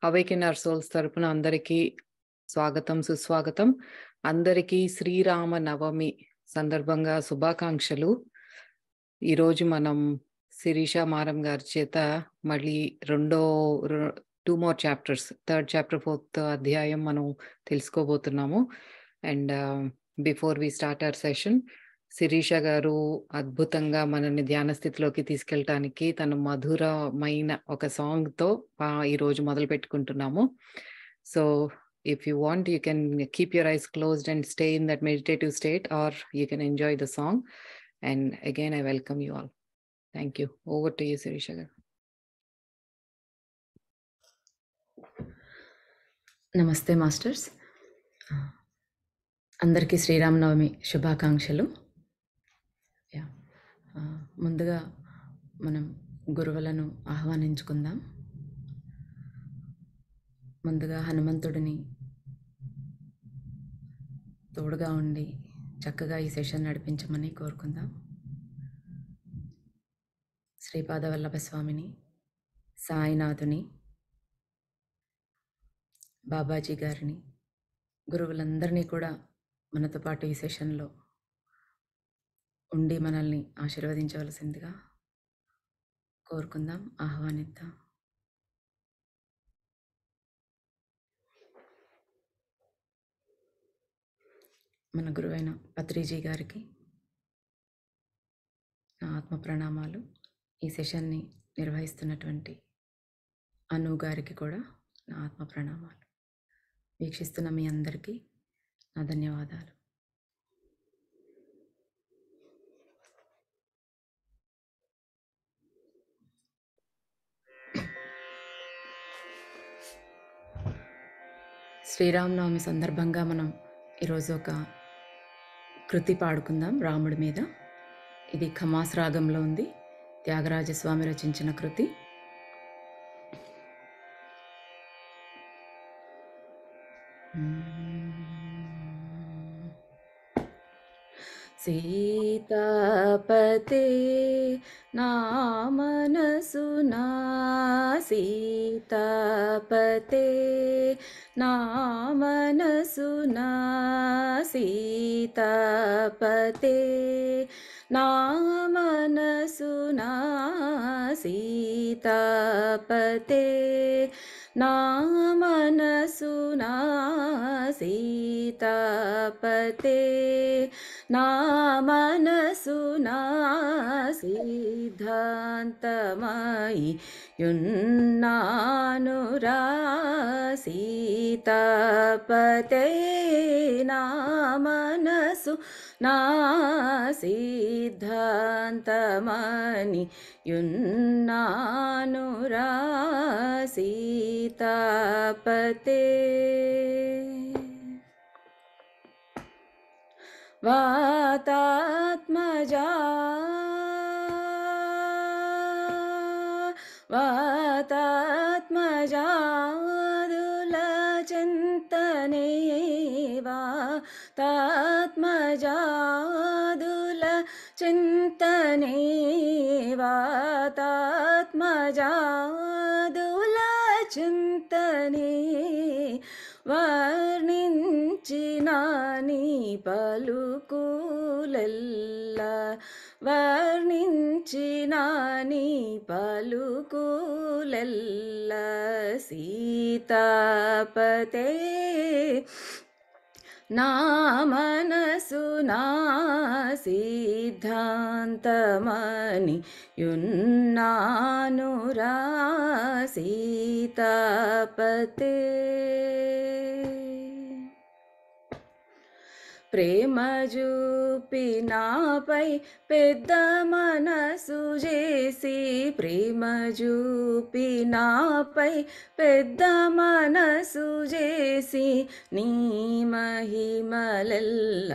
Awaken our souls తరపున అందరికీ స్వాగతం, సుస్వాగతం. అందరికీ శ్రీరామ నవమి సందర్భంగా శుభాకాంక్షలు. ఈరోజు మనం శిరీష మారం గారి చేత మళ్ళీ రెండో రొ 2 more chapters, third chapter, fourth అధ్యాయం మనం తెలుసుకోబోతున్నాము. And before we start our session, Sirisha garu అద్భుతంగా మనల్ని ధ్యాన స్థితిలోకి తీసుకెళ్ళటానికి తన మధురమైన ఒక సాంగ్‌తో ఈరోజు మొదలుపెట్టుకుంటున్నాము. So, if you want, you can keep your eyes closed and stay in that meditative state, or you can enjoy the song. And again, I welcome you all. Thank you. Over to you, Sirisha garu. నమస్తే masters. అందరికీ శ్రీరామనవమి శుభాకాంక్షలు. ముందుగా మనం గురువులను ఆహ్వానించుకుందాం. ముందుగా హనుమంతుడిని తోడుగా ఉండి చక్కగా ఈ సెషన్ నడిపించమని కోరుకుందాం. శ్రీపాదవల్లభ స్వామిని, సాయినాథుని, బాబాజీ గారిని, గురువులందరినీ కూడా మనతో పాటు ఈ సెషన్లో ఉండి మనల్ని ఆశీర్వదించవలసిందిగా కోరుకుందాం, ఆహ్వానిద్దాం. మన గురువైన పత్రిజీ గారికి నా ఆత్మ ప్రణామాలు. ఈ సెషన్ని నిర్వహిస్తున్నటువంటి అను గారికి కూడా నా ఆత్మ ప్రణామాలు. వీక్షిస్తున్న మీ అందరికీ నా ధన్యవాదాలు. శ్రీరామనవమి సందర్భంగా మనం ఈరోజు ఒక కృతి పాడుకుందాం రాముడి మీద. ఇది ఖమాస్ రాగంలో ఉంది. త్యాగరాజస్వామి రచించిన కృతి. సీతాపతే నా మనసునా, సీతాపతే నా మనసునా, సీతాపతే నా మనసునా, సీతాపతే నా మనసునా, సీతాపతే నా మనసునా, సిద్ధాంతమై యున్నానురా, సీతాపతే నా మనసు నా సిద్ధాంతమని యున్నానురా, సీతాపతే వాతాత్మజా వాతాత్మజాదుల చింతనే, వాతాత్మజాదుల చింతనే, వాతాత్మజాదుల చింతనే, వర్ణించిన నీ పలుకులెల్ల, వర్ణించిన నీ పలుకులెల్ల, సీతాపతే నా మనసు నా సిద్ధాంతమని యున్నానురా, సీతాపతే ప్రేమ చూపి నాపై పెద్ద మనసు చేసి, ప్రేమ చూపి నాపై పెద్ద మనసు చేసి, నీ మహిమలెల్ల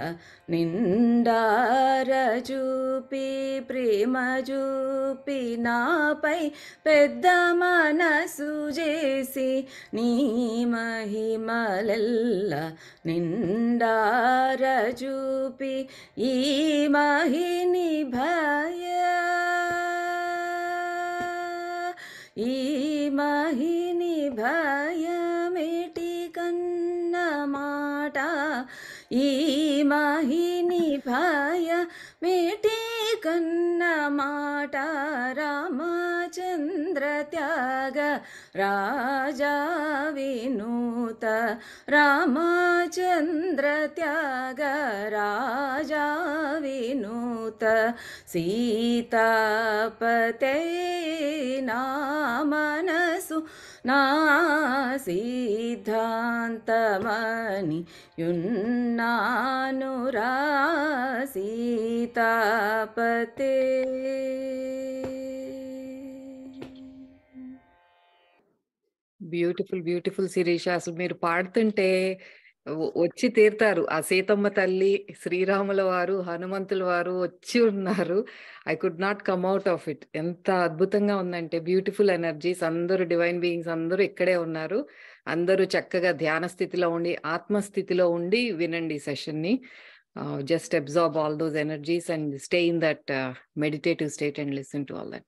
నిండార చూపి, ప్రేమ చూపి నాపై పెద్ద మనసు చేసి, నీ మహిమలెల్ల నిండార చూపి, ఈ మహిని భయ, ఈ మహిని భయమేటి కన్న మాట ఈ మహిని భయమేటి కన్న మాట రామచంద్ర త్యాగ రాజా వినూత రామచంద్ర త్యాగ రాజా వినూత సీతాపతే నా మనసు నా సిద్ధాంతమని యున్నానురా సీతాపతే. Beautiful beautiful Sirisha. అసలు మీరు పాడుతుంటే వచ్చి తీరుతారు. ఆ సీతమ్మ తల్లి, శ్రీరాముల వారు, హనుమంతుల వారు వచ్చి ఉన్నారు. I could not come out of it. ఎంత అద్భుతంగా ఉందంటే బ్యూటిఫుల్ ఎనర్జీస్. అందరూ డివైన్ బీయింగ్స్ అందరూ ఇక్కడే ఉన్నారు. అందరూ చక్కగా ధ్యాన స్థితిలో ఉండి, ఆత్మస్థితిలో ఉండి వినండి సెషన్ ని. Just absorb all those energies and stay in that meditative state and listen to all that.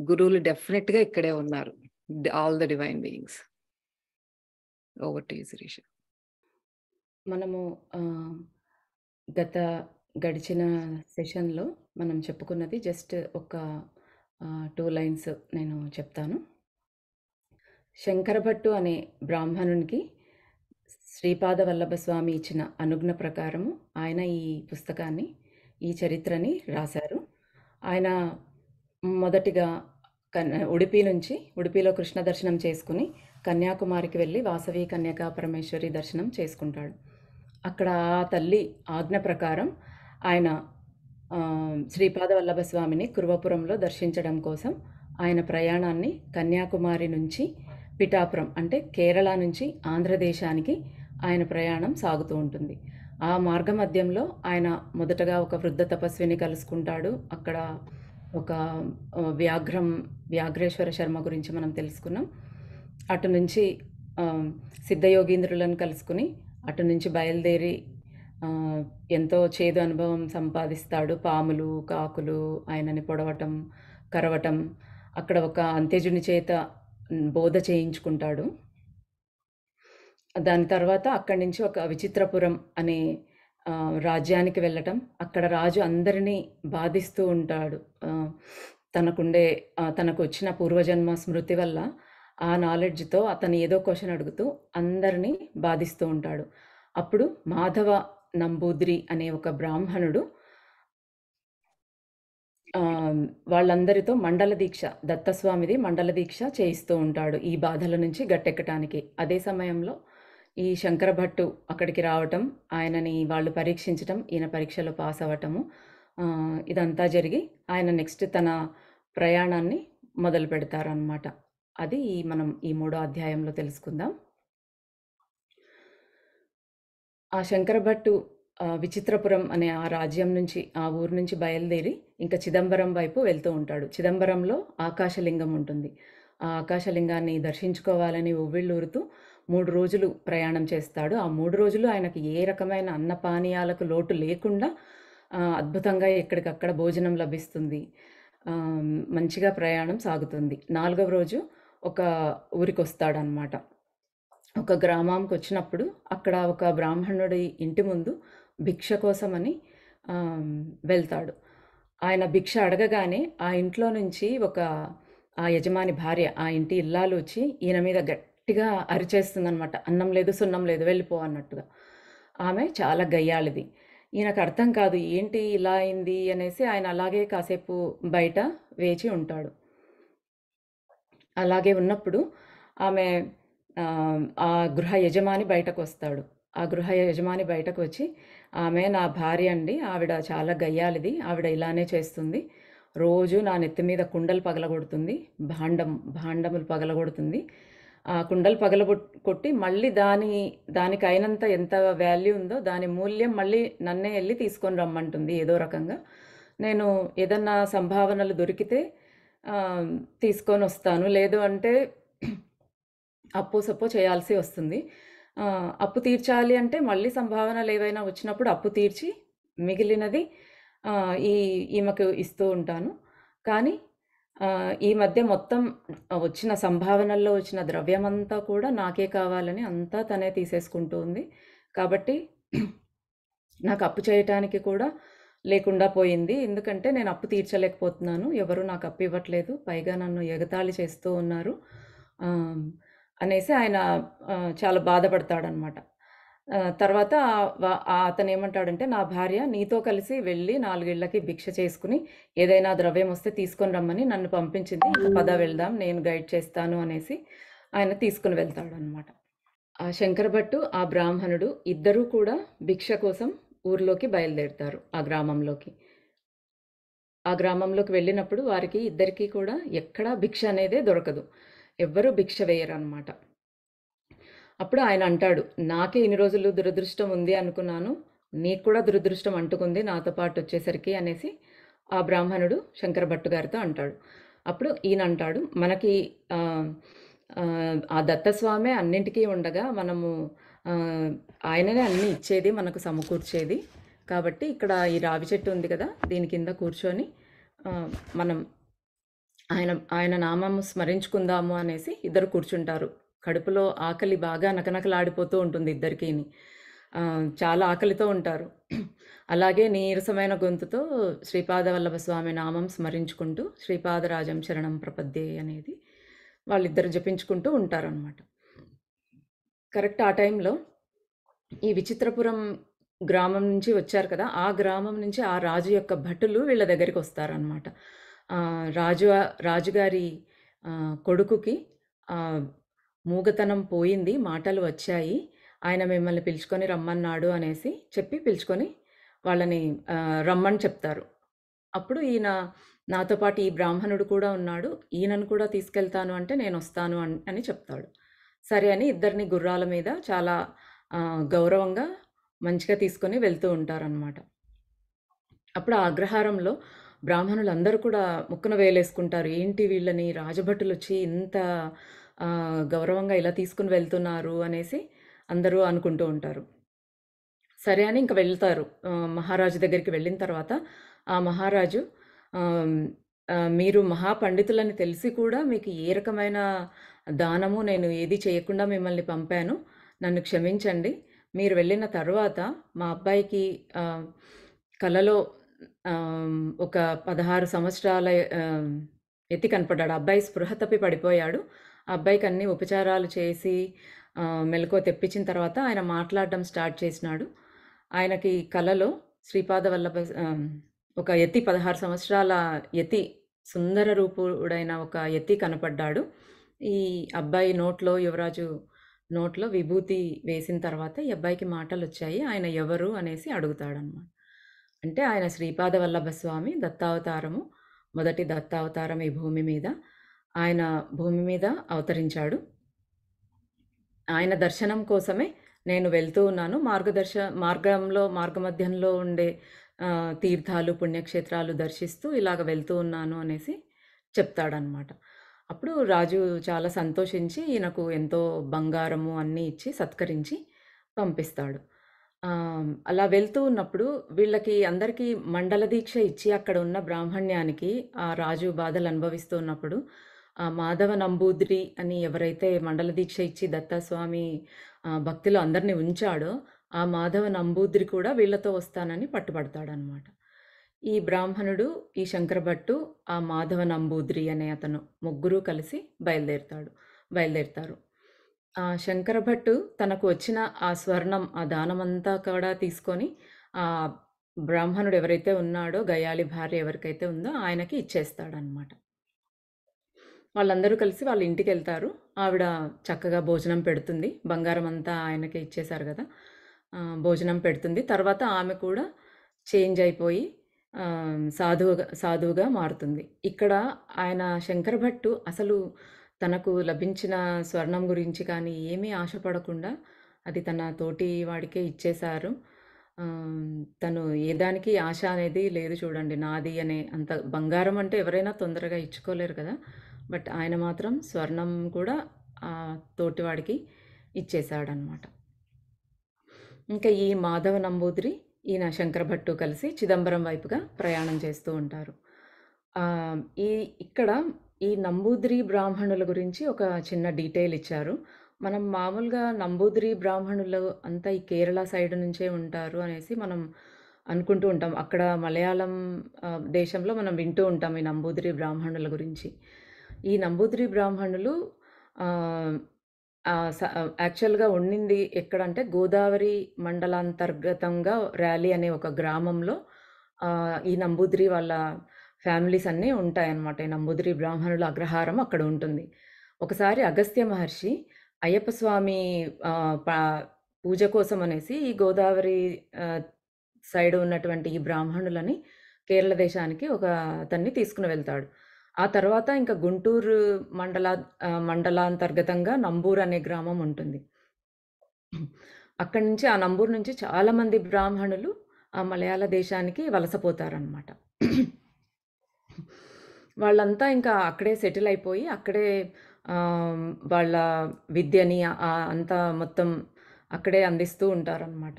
గురువులు డెఫినెట్ గా ఇక్కడే ఉన్నారు. All the divine beings. Over to you Sirisha. మనము గడిచిన సెషన్లో మనం చెప్పుకున్నది జస్ట్ ఒక 2 లైన్స్ నేను చెప్తాను. శంకరభట్టు అనే బ్రాహ్మణునికి శ్రీపాద వల్లభ స్వామి ఇచ్చిన అనుజ్ఞ ప్రకారము ఆయన ఈ పుస్తకాన్ని, ఈ చరిత్రని రాశారు. ఆయన మొదటిగా ఉడిపిలో కృష్ణ దర్శనం చేసుకుని కన్యాకుమారికి వెళ్ళి వాసవి కన్యకా పరమేశ్వరి దర్శనం చేసుకుంటాడు. అక్కడ ఆ తల్లి ఆజ్ఞ ప్రకారం ఆయన శ్రీపాద వల్లభ స్వామిని కురువపురంలో దర్శించడం కోసం ఆయన ప్రయాణాన్ని కన్యాకుమారి నుంచి పిఠాపురం అంటే కేరళ నుంచి ఆంధ్రదేశానికి ఆయన ప్రయాణం సాగుతూ ఉంటుంది. ఆ మార్గ మధ్యంలో ఆయన మొదటగా ఒక వృద్ధ తపస్విని కలుసుకుంటాడు. అక్కడ ఒక వ్యాఘ్రేశ్వర శర్మ గురించి మనం తెలుసుకున్నాం. అటు నుంచి సిద్ధయోగీంద్రులను కలుసుకుని అటు నుంచి బయలుదేరి ఎంతో చేదు అనుభవం సంపాదిస్తాడు. పాములు, కాకులు ఆయనని పొడవటం, కరవటం, అక్కడ ఒక అంత్యజుని చేత బోధ చేయించుకుంటాడు. దాని తర్వాత అక్కడి నుంచి ఒక విచిత్రపురం అనే రాజ్యానికి వెళ్ళటం, అక్కడ రాజు అందరినీ బాధిస్తూ ఉంటాడు. తనకు వచ్చిన పూర్వజన్మ స్మృతి వల్ల ఆ నాలెడ్జ్తో అతను ఏదో క్వశ్చన్ అడుగుతూ అందరినీ బాధిస్తూ ఉంటాడు. అప్పుడు మాధవ నంబూద్రి అనే ఒక బ్రాహ్మణుడు వాళ్ళందరితో మండల దీక్ష, దత్తస్వామిది మండల దీక్ష చేయిస్తూ ఉంటాడు ఈ బాధల నుంచి గట్టెక్కటానికి. అదే సమయంలో ఈ శంకరభట్టు అక్కడికి రావటం, ఆయనని వాళ్ళు పరీక్షించటం, ఈయన పరీక్షలో పాస్ అవ్వటము, ఇదంతా జరిగి ఆయన నెక్స్ట్ తన ప్రయాణాన్ని మొదలు పెడతారనమాట. అది మనం ఈ 3వ అధ్యాయంలో తెలుసుకుందాం. ఆ శంకరభట్టు విచిత్రపురం అనే ఆ రాజ్యం నుంచి, ఆ ఊరు నుంచి బయలుదేరి ఇంకా చిదంబరం వైపు వెళ్తూ ఉంటాడు. చిదంబరంలో ఆకాశలింగం ఉంటుంది. ఆ ఆకాశలింగాన్ని దర్శించుకోవాలని ఉవ్విళ్ళూరుతూ 3 రోజులు ప్రయాణం చేస్తాడు. ఆ 3 రోజులు ఆయనకి ఏ రకమైన అన్నపానీయాలకు లోటు లేకుండా అద్భుతంగా ఎక్కడికక్కడ భోజనం లభిస్తుంది. మంచిగా ప్రయాణం సాగుతుంది. 4వ రోజు ఒక ఊరికి వస్తాడనమాట. ఒక గ్రామానికి వచ్చినప్పుడు అక్కడ ఒక బ్రాహ్మణుడి ఇంటి ముందు భిక్ష కోసమని వెళ్తాడు. ఆయన భిక్ష అడగగానే ఆ ఇంట్లో నుంచి ఆ యజమాని భార్య, ఆ ఇంటి ఇల్లాలు వచ్చి ఈయన మీద గట్టిగా అరిచేస్తుందనమాట. అన్నం లేదు, సున్నం లేదు, వెళ్ళిపో అన్నట్టుగా. ఆమె చాలా గయ్యాళిది. ఈయనకు అర్థం కాదు ఏంటి ఇలా అయింది అనేసి ఆయన అలాగే కాసేపు బయట వేచి ఉంటాడు. అలాగే ఉన్నప్పుడు ఆమె ఆ గృహ యజమాని బయటకు వస్తాడు. ఆ గృహ యజమాని బయటకు వచ్చి, ఆమె నా భార్య అండి, ఆవిడ చాలా గయ్యాలిది, ఆవిడ ఇలానే చేస్తుంది, రోజు నా నెత్తి మీద కుండలు పగలగొడుతుంది, భాండములు పగలగొడుతుంది, ఆ కుండలు పగలగొట్టి మళ్ళీ దానికి అయినంత ఎంత వాల్యూ ఉందో దాని మూల్యం మళ్ళీ నన్నే వెళ్ళి తీసుకొని రమ్మంటుంది ఏదో రకంగా. నేను ఏదన్నా సంభావనలు దొరికితే తీసుకొని వస్తాను, లేదు అంటే అప్పు సప్పు చేయాల్సి వస్తుంది. అప్పు తీర్చాలి అంటే మళ్ళీ సంభావనలు ఏవైనా వచ్చినప్పుడు అప్పు తీర్చి మిగిలినది ఈమెకు ఇస్తూ ఉంటాను. కానీ ఈ మధ్య మొత్తం వచ్చిన సంభావనల్లో వచ్చిన ద్రవ్యమంతా కూడా నాకే కావాలని అంతా తనే తీసేసుకుంటూ ఉంది. కాబట్టి నాకు అప్పు చేయటానికి కూడా లేకుండా పోయింది. ఎందుకంటే నేను అప్పు తీర్చలేకపోతున్నాను. ఎవరు నాకు అప్పు ఇవ్వట్లేదు. పైగా నన్ను ఎగతాళి చేస్తూ ఉన్నారు. ఆహ్, అనేసి ఆయన చాలా బాధపడతాడనమాట. తర్వాత అతనేమంటాడంటే, "నా భార్య నీతో కలిసి వెళ్ళి 4 ఇళ్ళకి భిక్ష చేసుకొని, ఏదైనా ద్రవ్యం వస్తే తీసుకొని రమ్మని నన్ను పంపించింది. ఇంక పద వెళ్దాం. నేను గైడ్ చేస్తాను" అనేసి ఆయన తీసుకొని వెళ్తాడనమాట. ఆ శంకర భట్టు, ఆ బ్రాహ్మణుడు ఇద్దరూ కూడా భిక్ష కోసం ఊర్లోకి బయలుదేరుతారు. ఆ గ్రామంలోకి. ఆ గ్రామంలోకి వెళ్ళినప్పుడు వారికి ఇద్దరికీ కూడా ఎక్కడా భిక్ష అనేదే దొరకదు. ఎవ్వరూ భిక్ష వేయరనమాట. అప్పుడు ఆయన అంటాడు, "నాకే ఇన్ని రోజులు దురదృష్టం ఉంది అనుకున్నాను. నీకు కూడా దురదృష్టం అంటుకుంది నాతో పాటు వచ్చేసరికి" అనేసి ఆ బ్రాహ్మణుడు శంకర భట్టు గారితో అంటాడు. అప్పుడు ఈయన అంటాడు, "మనకి ఆహ్, ఆ దత్తస్వామే అన్నింటికీ ఉండగా మనము ఆహ్, ఆయననే అన్నీ ఇచ్చేది, మనకు సమకూర్చేది. కాబట్టి ఇక్కడ ఈ రావి చెట్టు ఉంది కదా! దీని కింద కూర్చొని ఆహ్, మనం ఆయన ఆయన నామము స్మరించుకుందాము" అనేసి ఇద్దరు కూర్చుంటారు. కడుపులో ఆకలి బాగా నకనకలాడిపోతూ ఉంటుంది ఇద్దరికీని. చాలా ఆకలితో ఉంటారు. అలాగే నీరసమైన గొంతుతో శ్రీపాదవల్లభ స్వామి నామం స్మరించుకుంటూ శ్రీపాదరాజం శరణం ప్రపద్యే అనేది వాళ్ళిద్దరు జపించుకుంటూ ఉంటారనమాట. కరెక్ట్ ఆ టైంలో ఈ విచిత్రపురం గ్రామం నుంచి వచ్చారు కదా! ఆ గ్రామం నుంచి ఆ రాజు యొక్క భటులు వీళ్ళ దగ్గరికొస్తారనమాట. రాజుగారి కొడుకుకి ఆహ్, మూగతనం పోయింది. మాటలు వచ్చాయి. ఆయన మిమ్మల్ని పిలుచుకొని రమ్మన్నాడు అనేసి చెప్పి పిలుచుకొని వాళ్ళని రమ్మని చెప్తారు. అప్పుడు ఈయన నాతో పాటు ఈ బ్రాహ్మణుడు కూడా ఉన్నాడు. ఈయనను కూడా తీసుకెళ్తాను అంటే నేనొస్తాను అని చెప్తాడు. సరే అని ఇద్దరిని గుర్రాల మీద చాలా గౌరవంగా మంచిగా తీసుకొని వెళ్తూ ఉంటారనమాట. అప్పుడు ఆ అగ్రహారంలో బ్రాహ్మణులందరూ కూడా ముక్కున వేలేసుకుంటారు. ఏంటి వీళ్ళని రాజభటులొచ్చి ఇంత గౌరవంగా ఇలా తీసుకొని వెళ్తున్నారు అనేసి అందరూ అనుకుంటూ ఉంటారు. సరే అని ఇంక వెళ్తారు. మహారాజు దగ్గరికి వెళ్ళిన తర్వాత ఆ మహారాజు ఆహ్, మీరు మహాపండితులని తెలిసి కూడా మీకు ఏ రకమైన దానము నేను ఏది చేయకుండా మిమ్మల్ని పంపాను. నన్ను క్షమించండి. మీరు వెళ్ళిన తరువాత మా అబ్బాయికి కలలో ఒక 16 సంవత్సరాల ఎత్తి కనపడ్డాడు. ఆ అబ్బాయి స్పృహ తప్పి పడిపోయాడు. ఆ అబ్బాయికి అన్ని ఉపచారాలు చేసి మెలకువ తెప్పించిన తర్వాత ఆయన మాట్లాడడం స్టార్ట్ చేసినాడు. ఆయనకి కలలో శ్రీపాద వల్లభ ఒక యతి 16 సంవత్సరాల యతి, సుందర రూపుడైన ఒక యతి కనపడ్డాడు. ఈ అబ్బాయి నోట్లో, యువరాజు నోట్లో విభూతి వేసిన తర్వాత ఈ అబ్బాయికి మాటలొచ్చాయి. ఆయన ఎవరు అనేసి అడుగుతాడనమాట. అంటే ఆయన శ్రీపాద వల్లభ స్వామి దత్తావతారము, మొదటి దత్తావతారం ఈ భూమి మీద. ఆయన భూమి మీద అవతరించాడు. ఆయన దర్శనం కోసమే నేను వెళ్తూ ఉన్నాను. మార్గమధ్యంలో ఉండే తీర్థాలు, పుణ్యక్షేత్రాలు దర్శిస్తూ ఇలాగ వెళ్తూ ఉన్నాను అనేసి చెప్తాడనమాట. అప్పుడు రాజు చాలా సంతోషించి ఈయనకు ఎంతో బంగారము అన్నీ ఇచ్చి సత్కరించి పంపిస్తాడు. అలా వెళ్తూ ఉన్నప్పుడు వీళ్ళకి అందరికీ మండల దీక్ష ఇచ్చి అక్కడ ఉన్న బ్రాహ్మణ్యానికి ఆ రాజు బాధలు అనుభవిస్తూ ఉన్నప్పుడు ఆ మాధవ నంబూద్రి అని ఎవరైతే మండల దీక్ష ఇచ్చి దత్తస్వామి భక్తిలో అందరిని ఉంచాడో ఆ మాధవ నంబూద్రి కూడా వీళ్ళతో వస్తానని పట్టుబడతాడనమాట. ఈ బ్రాహ్మణుడు, ఈ శంకరభట్టు, ఆ మాధవ నంబూద్రి అనే అతను ముగ్గురు కలిసి బయలుదేరుతారు. ఆ శంకరభట్టు తనకు వచ్చిన ఆ స్వర్ణం, ఆ దానమంతా కూడా తీసుకొని ఆ బ్రాహ్మణుడు ఎవరైతే ఉన్నాడో, గయాళి భార్య ఎవరికైతే ఉందో ఆయనకి ఇచ్చేస్తాడనమాట. వాళ్ళందరూ కలిసి వాళ్ళ ఇంటికెళ్తారు. ఆవిడ చక్కగా భోజనం పెడుతుంది. బంగారం అంతా ఆయనకే ఇచ్చేశారు గదా! భోజనం పెడుతుంది. తర్వాత ఆమె కూడా చేంజ్ అయిపోయి సాధువుగా మారుతుంది. ఇక్కడ ఆయన శంకరభట్టు అసలు తనకు లభించిన స్వర్ణం గురించి కానీ ఏమీ ఆశపడకుండా అది తన తోటి వాడికే ఇచ్చేశారు. తను ఏ దానికి ఆశ అనేది లేదు చూడండి. నాది అనే అంత బంగారం అంటే ఎవరైనా తొందరగా ఇచ్చుకోలేరు కదా! బట్ ఆయన మాత్రం స్వర్ణం కూడా తోటివాడికి ఇచ్చేశాడనమాట. ఇంకా ఈ మాధవ నంబూదిరి, ఈయన శంకరభట్టు కలిసి చిదంబరం వైపుగా ప్రయాణం చేస్తూ ఉంటారు. ఈ ఇక్కడ ఈ నంబూదిరి బ్రాహ్మణుల గురించి ఒక చిన్న డీటెయిల్ ఇచ్చారు. మనం మామూలుగా నంబూదిరి బ్రాహ్మణులు అంతా ఈ కేరళ సైడ్ నుంచే ఉంటారు అనేసి మనం అనుకుంటూ ఉంటాం. అక్కడ మలయాళం దేశంలో మనం వింటూ ఉంటాం ఈ నంబూదిరి బ్రాహ్మణుల గురించి. ఈ నంబూదిరి బ్రాహ్మణులు ఆహ్, యాక్చువల్‌గా ఉండింది ఎక్కడంటే గోదావరి మండలాంతర్గతంగా ర్యాలీ అనే ఒక గ్రామంలో ఈ నంబూదిరి వాళ్ళ ఫ్యామిలీస్ అన్నీ ఉంటాయన్నమాట. ఈ నంబూదిరి బ్రాహ్మణుల అగ్రహారం అక్కడ ఉంటుంది. ఒకసారి అగస్త్య మహర్షి అయ్యప్ప స్వామి ఆహ్, ప పూజ కోసం అనేసి ఈ గోదావరి ఆహ్, సైడ్ ఉన్నటువంటి ఈ బ్రాహ్మణులని కేరళ దేశానికి అతన్ని తీసుకొని వెళ్తాడు. ఆ తర్వాత ఇంకా గుంటూరు మండలాంతర్గతంగా నంబూర్ అనే గ్రామం ఉంటుంది. అక్కడి నుంచి ఆ నంబూరు నుంచి చాలామంది బ్రాహ్మణులు ఆ మలయాళ దేశానికి వలసపోతారనమాట. వాళ్ళంతా ఇంకా అక్కడే సెటిల్ అయిపోయి, అక్కడే వాళ్ళ విద్యని అంతా మొత్తం అక్కడే అందిస్తూ ఉంటారనమాట.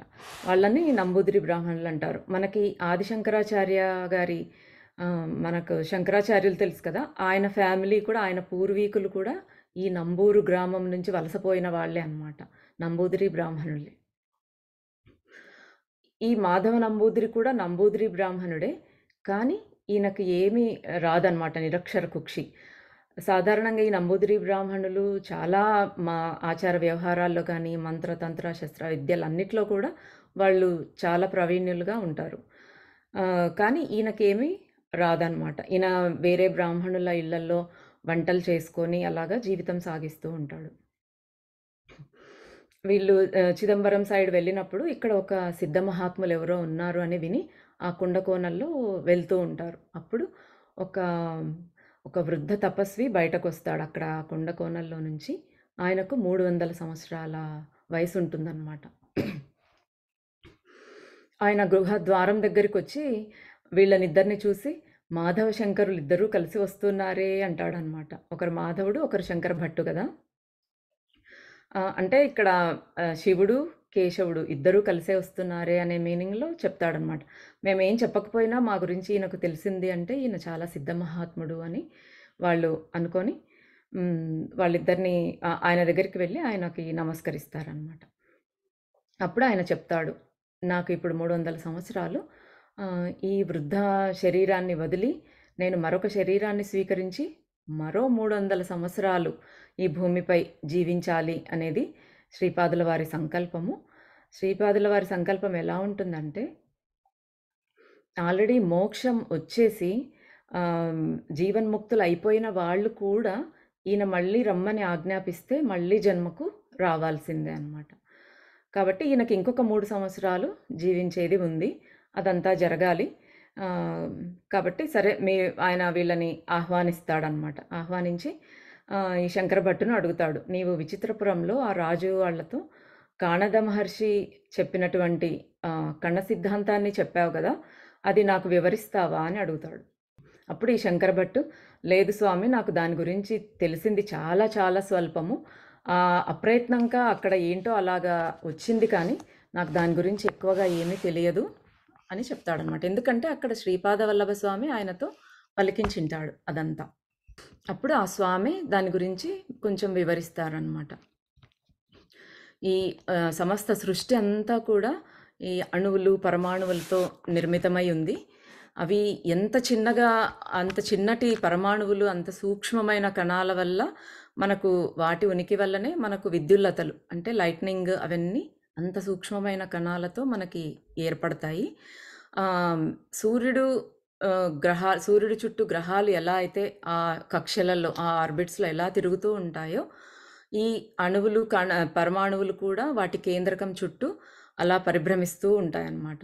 వాళ్ళని నంబూదిరి బ్రాహ్మణులంటారు. మనకి ఆది శంకరాచార్య గారి మనకు శంకరాచార్యులు తెలుసు కదా! ఆయన ఫ్యామిలీ కూడా, ఆయన పూర్వీకులు కూడా ఈ నంబూరు గ్రామం నుంచి వలసపోయిన వాళ్ళే అనమాట. నంబూదిరి బ్రాహ్మణులే. ఈ మాధవ నంబూదిరి కూడా నంబూదిరి బ్రాహ్మణుడే. కానీ ఈయనకి ఏమీ రాదనమాట, నిరక్షర కుక్షి. సాధారణంగా ఈ నంబూదిరి బ్రాహ్మణులు చాలా ఆచార వ్యవహారాల్లో కానీ, మంత్ర, తంత్ర, శస్త్ర విద్యలన్నిట్లో కూడా వాళ్ళు చాలా ప్రావీణ్యులుగా ఉంటారు. కానీ ఈయనకేమీ రాదనమాట. ఈయన వేరే బ్రాహ్మణుల ఇళ్లల్లో వంటలు చేసుకొని అలాగా జీవితం సాగిస్తూ ఉంటాడు. వీళ్ళు చిదంబరం సైడ్ వెళ్ళినప్పుడు ఇక్కడ ఒక సిద్ధ మహాత్ములు ఎవరో ఉన్నారు అని విని ఆ కుండకోణంలో వెళ్తూ ఉంటారు. అప్పుడు ఒక ఒక వృద్ధ తపస్వి బయటకొస్తాడు అక్కడ ఆ కుండకోణంలో నుంచి. ఆయనకు 300 సంవత్సరాల వయసు ఉంటుందన్నమాట. ఆయన గృహ ద్వారం దగ్గరికొచ్చి వీళ్ళనిద్దరిని చూసి, మాధవ శంకరులు ఇద్దరూ కలిసి వస్తున్నారే అంటాడనమాట. ఒకరు మాధవుడు, ఒకరు శంకర భట్టు కదా! అంటే ఇక్కడ శివుడు, కేశవుడు ఇద్దరూ కలిసే వస్తున్నారే అనే మీనింగ్‌లో చెప్తాడనమాట. మేమేం చెప్పకపోయినా మా గురించి ఈయనకు తెలిసింది అంటే ఈయన చాలా సిద్ధ మహాత్ముడు అని వాళ్ళు అనుకోని వాళ్ళిద్దరిని ఆయన దగ్గరికి వెళ్ళి ఆయనకి నమస్కరిస్తారనమాట. అప్పుడు ఆయన చెప్తాడు, నాకు ఇప్పుడు 300 సంవత్సరాలు, ఈ వృద్ధ శరీరాన్ని వదిలి నేను మరొక శరీరాన్ని స్వీకరించి మరో 300 సంవత్సరాలు ఈ భూమిపై జీవించాలి అనేది శ్రీపాదుల వారి సంకల్పము. శ్రీపాదుల వారి సంకల్పం ఎలా ఉంటుందంటే, ఆల్రెడీ మోక్షం వచ్చేసి జీవన్ముక్తులు అయిపోయిన వాళ్ళు కూడా ఈయన మళ్ళీ రమ్మని ఆజ్ఞాపిస్తే మళ్ళీ జన్మకు రావాల్సిందే అనమాట. కాబట్టి ఈయనకి ఇంకొక 3 సంవత్సరాలు జీవించేది ఉంది. అదంతా జరగాలి. కాబట్టి సరే ఆయన వీళ్ళని ఆహ్వానిస్తాడనమాట. ఆహ్వానించి ఈ శంకర భట్టును అడుగుతాడు, నీవు విచిత్రపురంలో ఆ రాజు వాళ్ళతో కాణద మహర్షి చెప్పినటువంటి కణ సిద్ధాంతాన్ని చెప్పావు కదా! అది నాకు వివరిస్తావా అని అడుగుతాడు. అప్పుడు ఈ శంకర భట్టు, లేదు స్వామి, నాకు దాని గురించి తెలిసింది చాలా చాలా స్వల్పము. అప్రయత్నంగా అక్కడ ఏంటో అలాగా వచ్చింది, కానీ నాకు దాని గురించి ఎక్కువగా ఏమీ తెలియదు అని చెప్తాడనమాట. ఎందుకంటే అక్కడ శ్రీపాద వల్లభ స్వామి ఆయనతో పలికించింటాడు అదంతా. అప్పుడు ఆ స్వామి దాని గురించి కొంచెం వివరిస్తారనమాట. ఈ సమస్త సృష్టి అంతా కూడా ఈ అణువులు, పరమాణువులతో నిర్మితమై ఉంది. అవి ఎంత చిన్నగా, అంత చిన్నటి పరమాణువులు, అంత సూక్ష్మమైన కణాల వల్ల మనకు, వాటి ఉనికి వల్లనే మనకు విద్యుల్లతలు అంటే లైట్నింగ్ అవన్నీ అంత సూక్ష్మమైన కణాలతో మనకి ఏర్పడతాయి. సూర్యుడి చుట్టూ గ్రహాలు ఎలా అయితే ఆ కక్షలలో, ఆ ఆర్బిట్స్‌లో ఎలా తిరుగుతూ ఉంటాయో, ఈ అణువులు, పరమాణువులు కూడా వాటి కేంద్రకం చుట్టూ అలా పరిభ్రమిస్తూ ఉంటాయన్నమాట.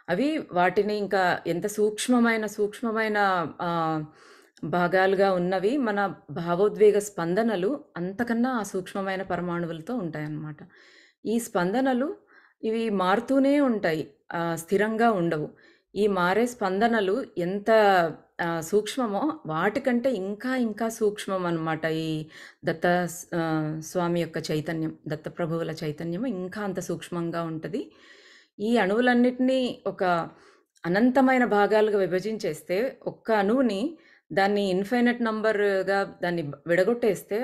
అవి వాటిని ఇంకా ఎంత సూక్ష్మమైన భాగాలుగా ఉన్నవి, మన భావోద్వేగ స్పందనలు అంతకన్నా ఆ సూక్ష్మమైన పరమాణువులతో ఉంటాయన్నమాట. ఈ స్పందనలు ఇవి మారుతూనే ఉంటాయి, స్థిరంగా ఉండవు. ఈ మారే స్పందనలు ఎంత సూక్ష్మమో వాటికంటే ఇంకా సూక్ష్మం అన్నమాట ఈ దత్త స్వామి యొక్క చైతన్యం, దత్తప్రభువుల చైతన్యం ఇంకా అంత సూక్ష్మంగా ఉంటుంది. ఈ అణువులన్నిటినీ ఒక అనంతమైన భాగాలుగా విభజించేస్తే ఒక్క అణువుని దాన్ని ఇన్ఫైనైట్ నంబర్‌గా దాన్ని విడగొట్టేస్తే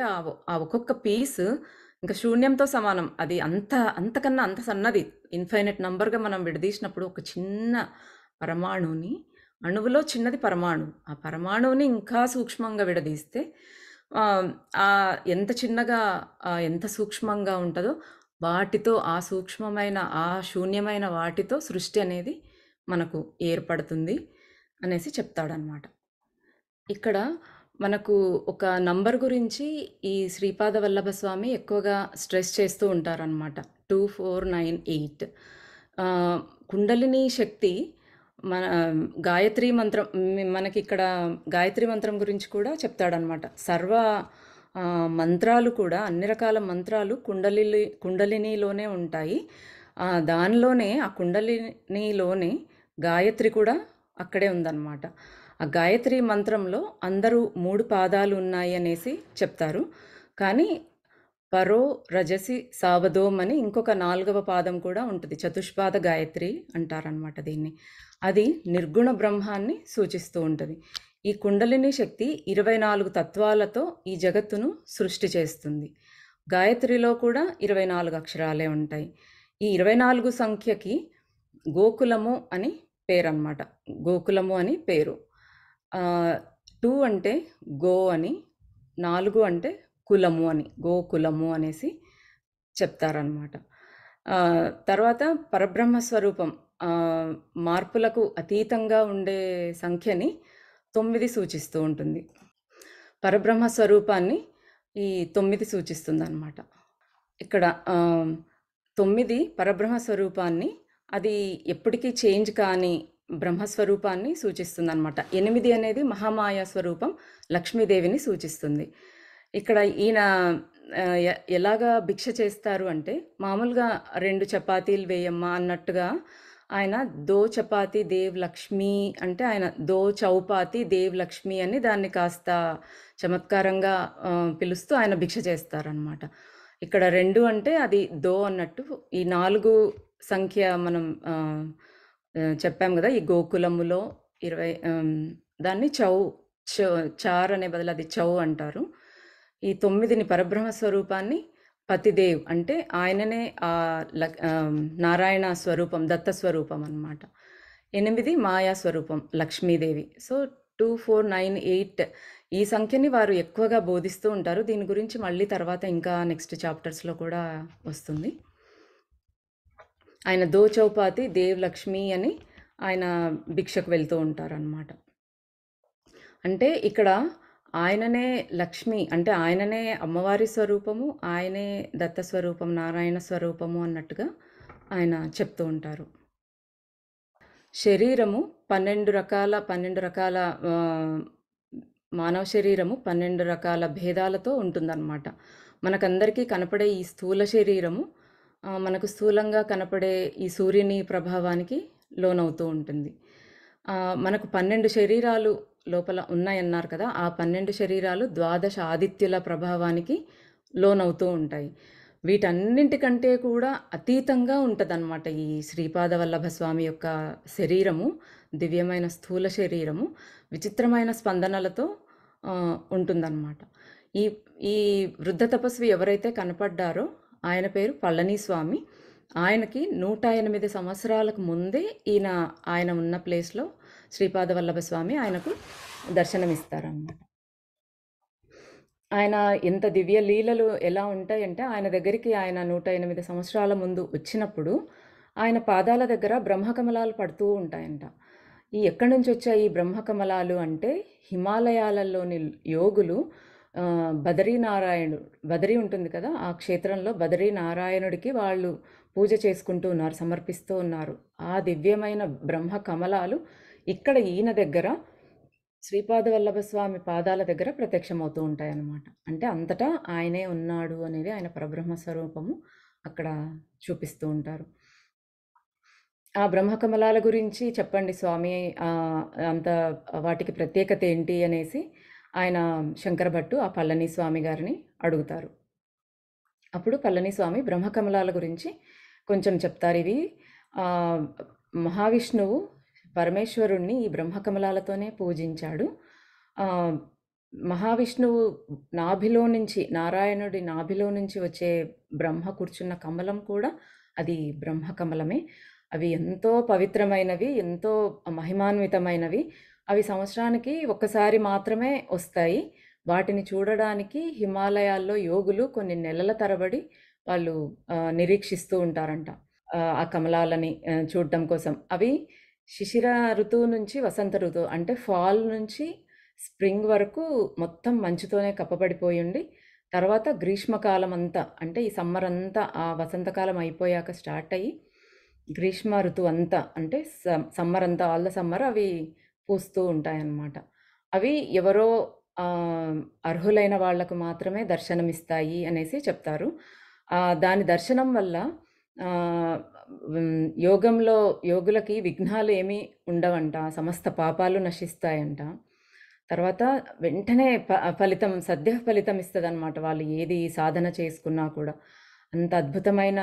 ఆ ఒక్కొక్క పీస్ ఇంకా శూన్యంతో సమానం. అది అంతకన్నా అంత సన్నది. ఇన్ఫైనైట్ నంబర్‌గా మనం విడదీసినప్పుడు ఒక చిన్న పరమాణువుని, అణువులో చిన్నది పరమాణువు. ఆ పరమాణువుని ఇంకా సూక్ష్మంగా విడదీస్తే ఎంత చిన్నగా ఎంత సూక్ష్మంగా ఉంటదో వాటితో ఆ సూక్ష్మమైన, ఆ శూన్యమైన వాటితో సృష్టి అనేది మనకు ఏర్పడుతుంది అనేసి చెప్తాడనమాట. ఇక్కడ మనకు ఒక నంబర్ గురించి ఈ శ్రీపాద వల్లభ స్వామి ఎక్కువగా స్ట్రెస్ చేస్తూ ఉంటారనమాట. 2498 కుండలిని శక్తి మన గాయత్రి మంత్రం మనకిక్కడ గాయత్రి మంత్రం గురించి కూడా చెప్తాడనమాట. మంత్రాలు కూడా అన్ని రకాల మంత్రాలు కుండలినిలోనే ఉంటాయి. దానిలోనే ఆ కుండలినిలోనే గాయత్రి కూడా అక్కడే ఉందన్నమాట. ఆ గాయత్రి మంత్రంలో అందరూ 3 పాదాలు ఉన్నాయి అనేసి చెప్తారు. కానీ పరో రజసి సావధోమ్ అని ఇంకొక 4వ పాదం కూడా ఉంటుంది. చతుష్పాద గాయత్రి అంటారనమాట దీన్ని. అది నిర్గుణ బ్రహ్మాన్ని సూచిస్తూ ఉంటుంది. ఈ కుండలిని శక్తి 24 తత్వాలతో ఈ జగత్తును సృష్టి చేస్తుంది. గాయత్రిలో కూడా 24 అక్షరాలే ఉంటాయి. ఈ 24 సంఖ్యకి గోకులము అని పేరన్నమాట. గోకులము అని పేరు. 2 అంటే గో అని, 4 అంటే కులము అని, గోకులము అనేసి చెప్తారనమాట. తర్వాత పరబ్రహ్మ స్వరూపం మార్పులకు అతీతంగా ఉండే సంఖ్యని 9 సూచిస్తూ ఉంటుంది. పరబ్రహ్మ స్వరూపాన్ని ఈ 9 సూచిస్తుందన్నమాట. ఇక్కడ 9 పరబ్రహ్మ స్వరూపాన్ని, అది ఎప్పటికీ చేంజ్ కాని బ్రహ్మస్వరూపాన్ని సూచిస్తుందన్నమాట. 8 అనేది మహామాయా స్వరూపం లక్ష్మీదేవిని సూచిస్తుంది. ఇక్కడ ఈయన ఎలాగా భిక్ష చేస్తారు అంటే, మామూలుగా 2 చపాతీలు వేయమ్మా అన్నట్టుగా ఆయన దో చపాతి దేవ్ లక్ష్మి అంటే ఆయన దో చౌపాతి దేవ్ లక్ష్మి అని దాన్ని కాస్త చమత్కారంగా పిలుస్తూ ఆయన భిక్ష చేస్తారనమాట. ఇక్కడ 2 అంటే అది దో అన్నట్టు. ఈ 4 సంఖ్య మనం చెప్పాం కదా, ఈ గోకులములో 20 దాన్ని చార్ అనే బదులు అది చౌ అంటారు. ఈ 9ని పరబ్రహ్మ స్వరూపాన్ని పతిదేవ్ అంటే ఆయననే నారాయణ స్వరూపం, దత్త స్వరూపం అన్నమాట. 8 మాయా స్వరూపం లక్ష్మీదేవి. సో 2498 ఈ సంఖ్యని వారు ఎక్కువగా బోధిస్తూ ఉంటారు. దీని గురించి మళ్ళీ తర్వాత ఇంకా నెక్స్ట్ చాప్టర్స్లో కూడా వస్తుంది. ఆయన దో చౌపాతి దేవ్ లక్ష్మి అని ఆయన భిక్షకు వెళ్తూ ఉంటారనమాట. అంటే ఇక్కడ ఆయననే లక్ష్మి అంటే ఆయననే అమ్మవారి స్వరూపము, ఆయనే దత్త స్వరూపం, నారాయణ స్వరూపము అన్నట్టుగా ఆయన చెప్తూ ఉంటారు. శరీరము 12 రకాల మానవ శరీరము 12 రకాల భేదాలతో ఉంటుందన్నమాట. మనకందరికీ కనపడే ఈ స్థూల శరీరము మనకు స్థూలంగా కనపడే ఈ సూర్యుని ప్రభావానికి లోనవుతూ ఉంటుంది. మనకు 12 శరీరాలు లోపల ఉన్నాయన్నారు కదా, ఆ 12 శరీరాలు 12 ఆదిత్యుల ప్రభావానికి లోనవుతూ ఉంటాయి. వీటన్నింటికంటే కూడా అతీతంగా ఉంటుందన్నమాట ఈ శ్రీపాద వల్లభ స్వామి యొక్క శరీరము. దివ్యమైన స్థూల శరీరము విచిత్రమైన స్పందనలతో ఉంటుందన్నమాట. ఈ వృద్ధ తపస్వి ఎవరైతే కనపడ్డారో ఆయన పేరు పళనిస్వామి. ఆయనకి 108 సంవత్సరాలకు ముందే ఆయన ఉన్న ప్లేస్లో శ్రీపాద వల్లభ స్వామి ఆయనకు దర్శనమిస్తారన్నమాట. ఆయన ఎంత దివ్య లీలలు ఎలా ఉంటాయంటే, ఆయన దగ్గరికి ఆయన 108 సంవత్సరాల ముందు వచ్చినప్పుడు ఆయన పాదాల దగ్గర బ్రహ్మకమలాలు పడుతూ ఉంటాయంట. ఎక్కడి నుంచి వచ్చాయి ఈ బ్రహ్మకమలాలు అంటే, హిమాలయాలలోని యోగులు బదరీ ఉంటుంది కదా, ఆ క్షేత్రంలో బదరీనారాయణుడికి వాళ్ళు పూజ చేసుకుంటూ ఉన్నారు, సమర్పిస్తూ ఉన్నారు. ఆ దివ్యమైన బ్రహ్మ కమలాలు ఇక్కడ ఈయన దగ్గర శ్రీపాద వల్లభ స్వామి పాదాల దగ్గర ప్రత్యక్షమవుతూ ఉంటాయన్నమాట. అంటే అంతటా ఆయనే ఉన్నాడు అనేది ఆయన పరబ్రహ్మ స్వరూపము అక్కడ చూపిస్తూ ఉంటారు. ఆ బ్రహ్మకమలాల గురించి చెప్పండి స్వామి, అంత వాటికి ప్రత్యేకత ఏంటి అనేసి ఆయన శంకర భట్టు ఆ పళని స్వామి గారిని అడుగుతారు. అప్పుడు పళని స్వామి బ్రహ్మకమలాల గురించి కొంచెం చెప్తారు. ఇవి మహావిష్ణువు పరమేశ్వరుణ్ణి ఈ బ్రహ్మకమలాలతోనే పూజించాడు. ఆహ్, మహావిష్ణువు నాభిలో నుంచి, నారాయణుడి నాభిలో నుంచి వచ్చే బ్రహ్మ కూర్చున్న కమలం కూడా అది బ్రహ్మ కమలమే. అవి ఎంతో పవిత్రమైనవి, ఎంతో మహిమాన్వితమైనవి. అవి సంవత్సరానికి ఒక్కసారి మాత్రమే వస్తాయి. వాటిని చూడడానికి హిమాలయాల్లో యోగులు కొన్ని నెలల తరబడి వాళ్ళు నిరీక్షిస్తూ ఉంటారంట. ఆ కమలాలని చూడటం కోసం. అవి శిశిర ఋతువు నుంచి వసంత ఋతువు అంటే ఫాల్ నుంచి స్ప్రింగ్ వరకు మొత్తం మంచుతోనే కప్పబడిపోయి ఉండి, తర్వాత గ్రీష్మకాలం అంతా అంటే ఈ సమ్మర్ అంతా ఆ వసంతకాలం అయిపోయాక స్టార్ట్ అయ్యి గ్రీష్మ ఋతువు అంతా అంటే సమ్మర్ అంతా ఆల్ ద సమ్మర్ అవి పూస్తూ ఉంటాయన్నమాట. అవి ఎవరో అర్హులైన వాళ్లకు మాత్రమే దర్శనమిస్తాయి అనేసి చెప్తారు. దాని దర్శనం వల్ల యోగంలో యోగులకి విఘ్నాలు ఏమీ ఉండవంట, సమస్త పాపాలు నశిస్తాయంట. తర్వాత వెంటనే ఫలితం సద్య ఫలితం ఇస్తుందన్నమాట వాళ్ళు ఏది సాధన చేసుకున్నా కూడా. అంత అద్భుతమైన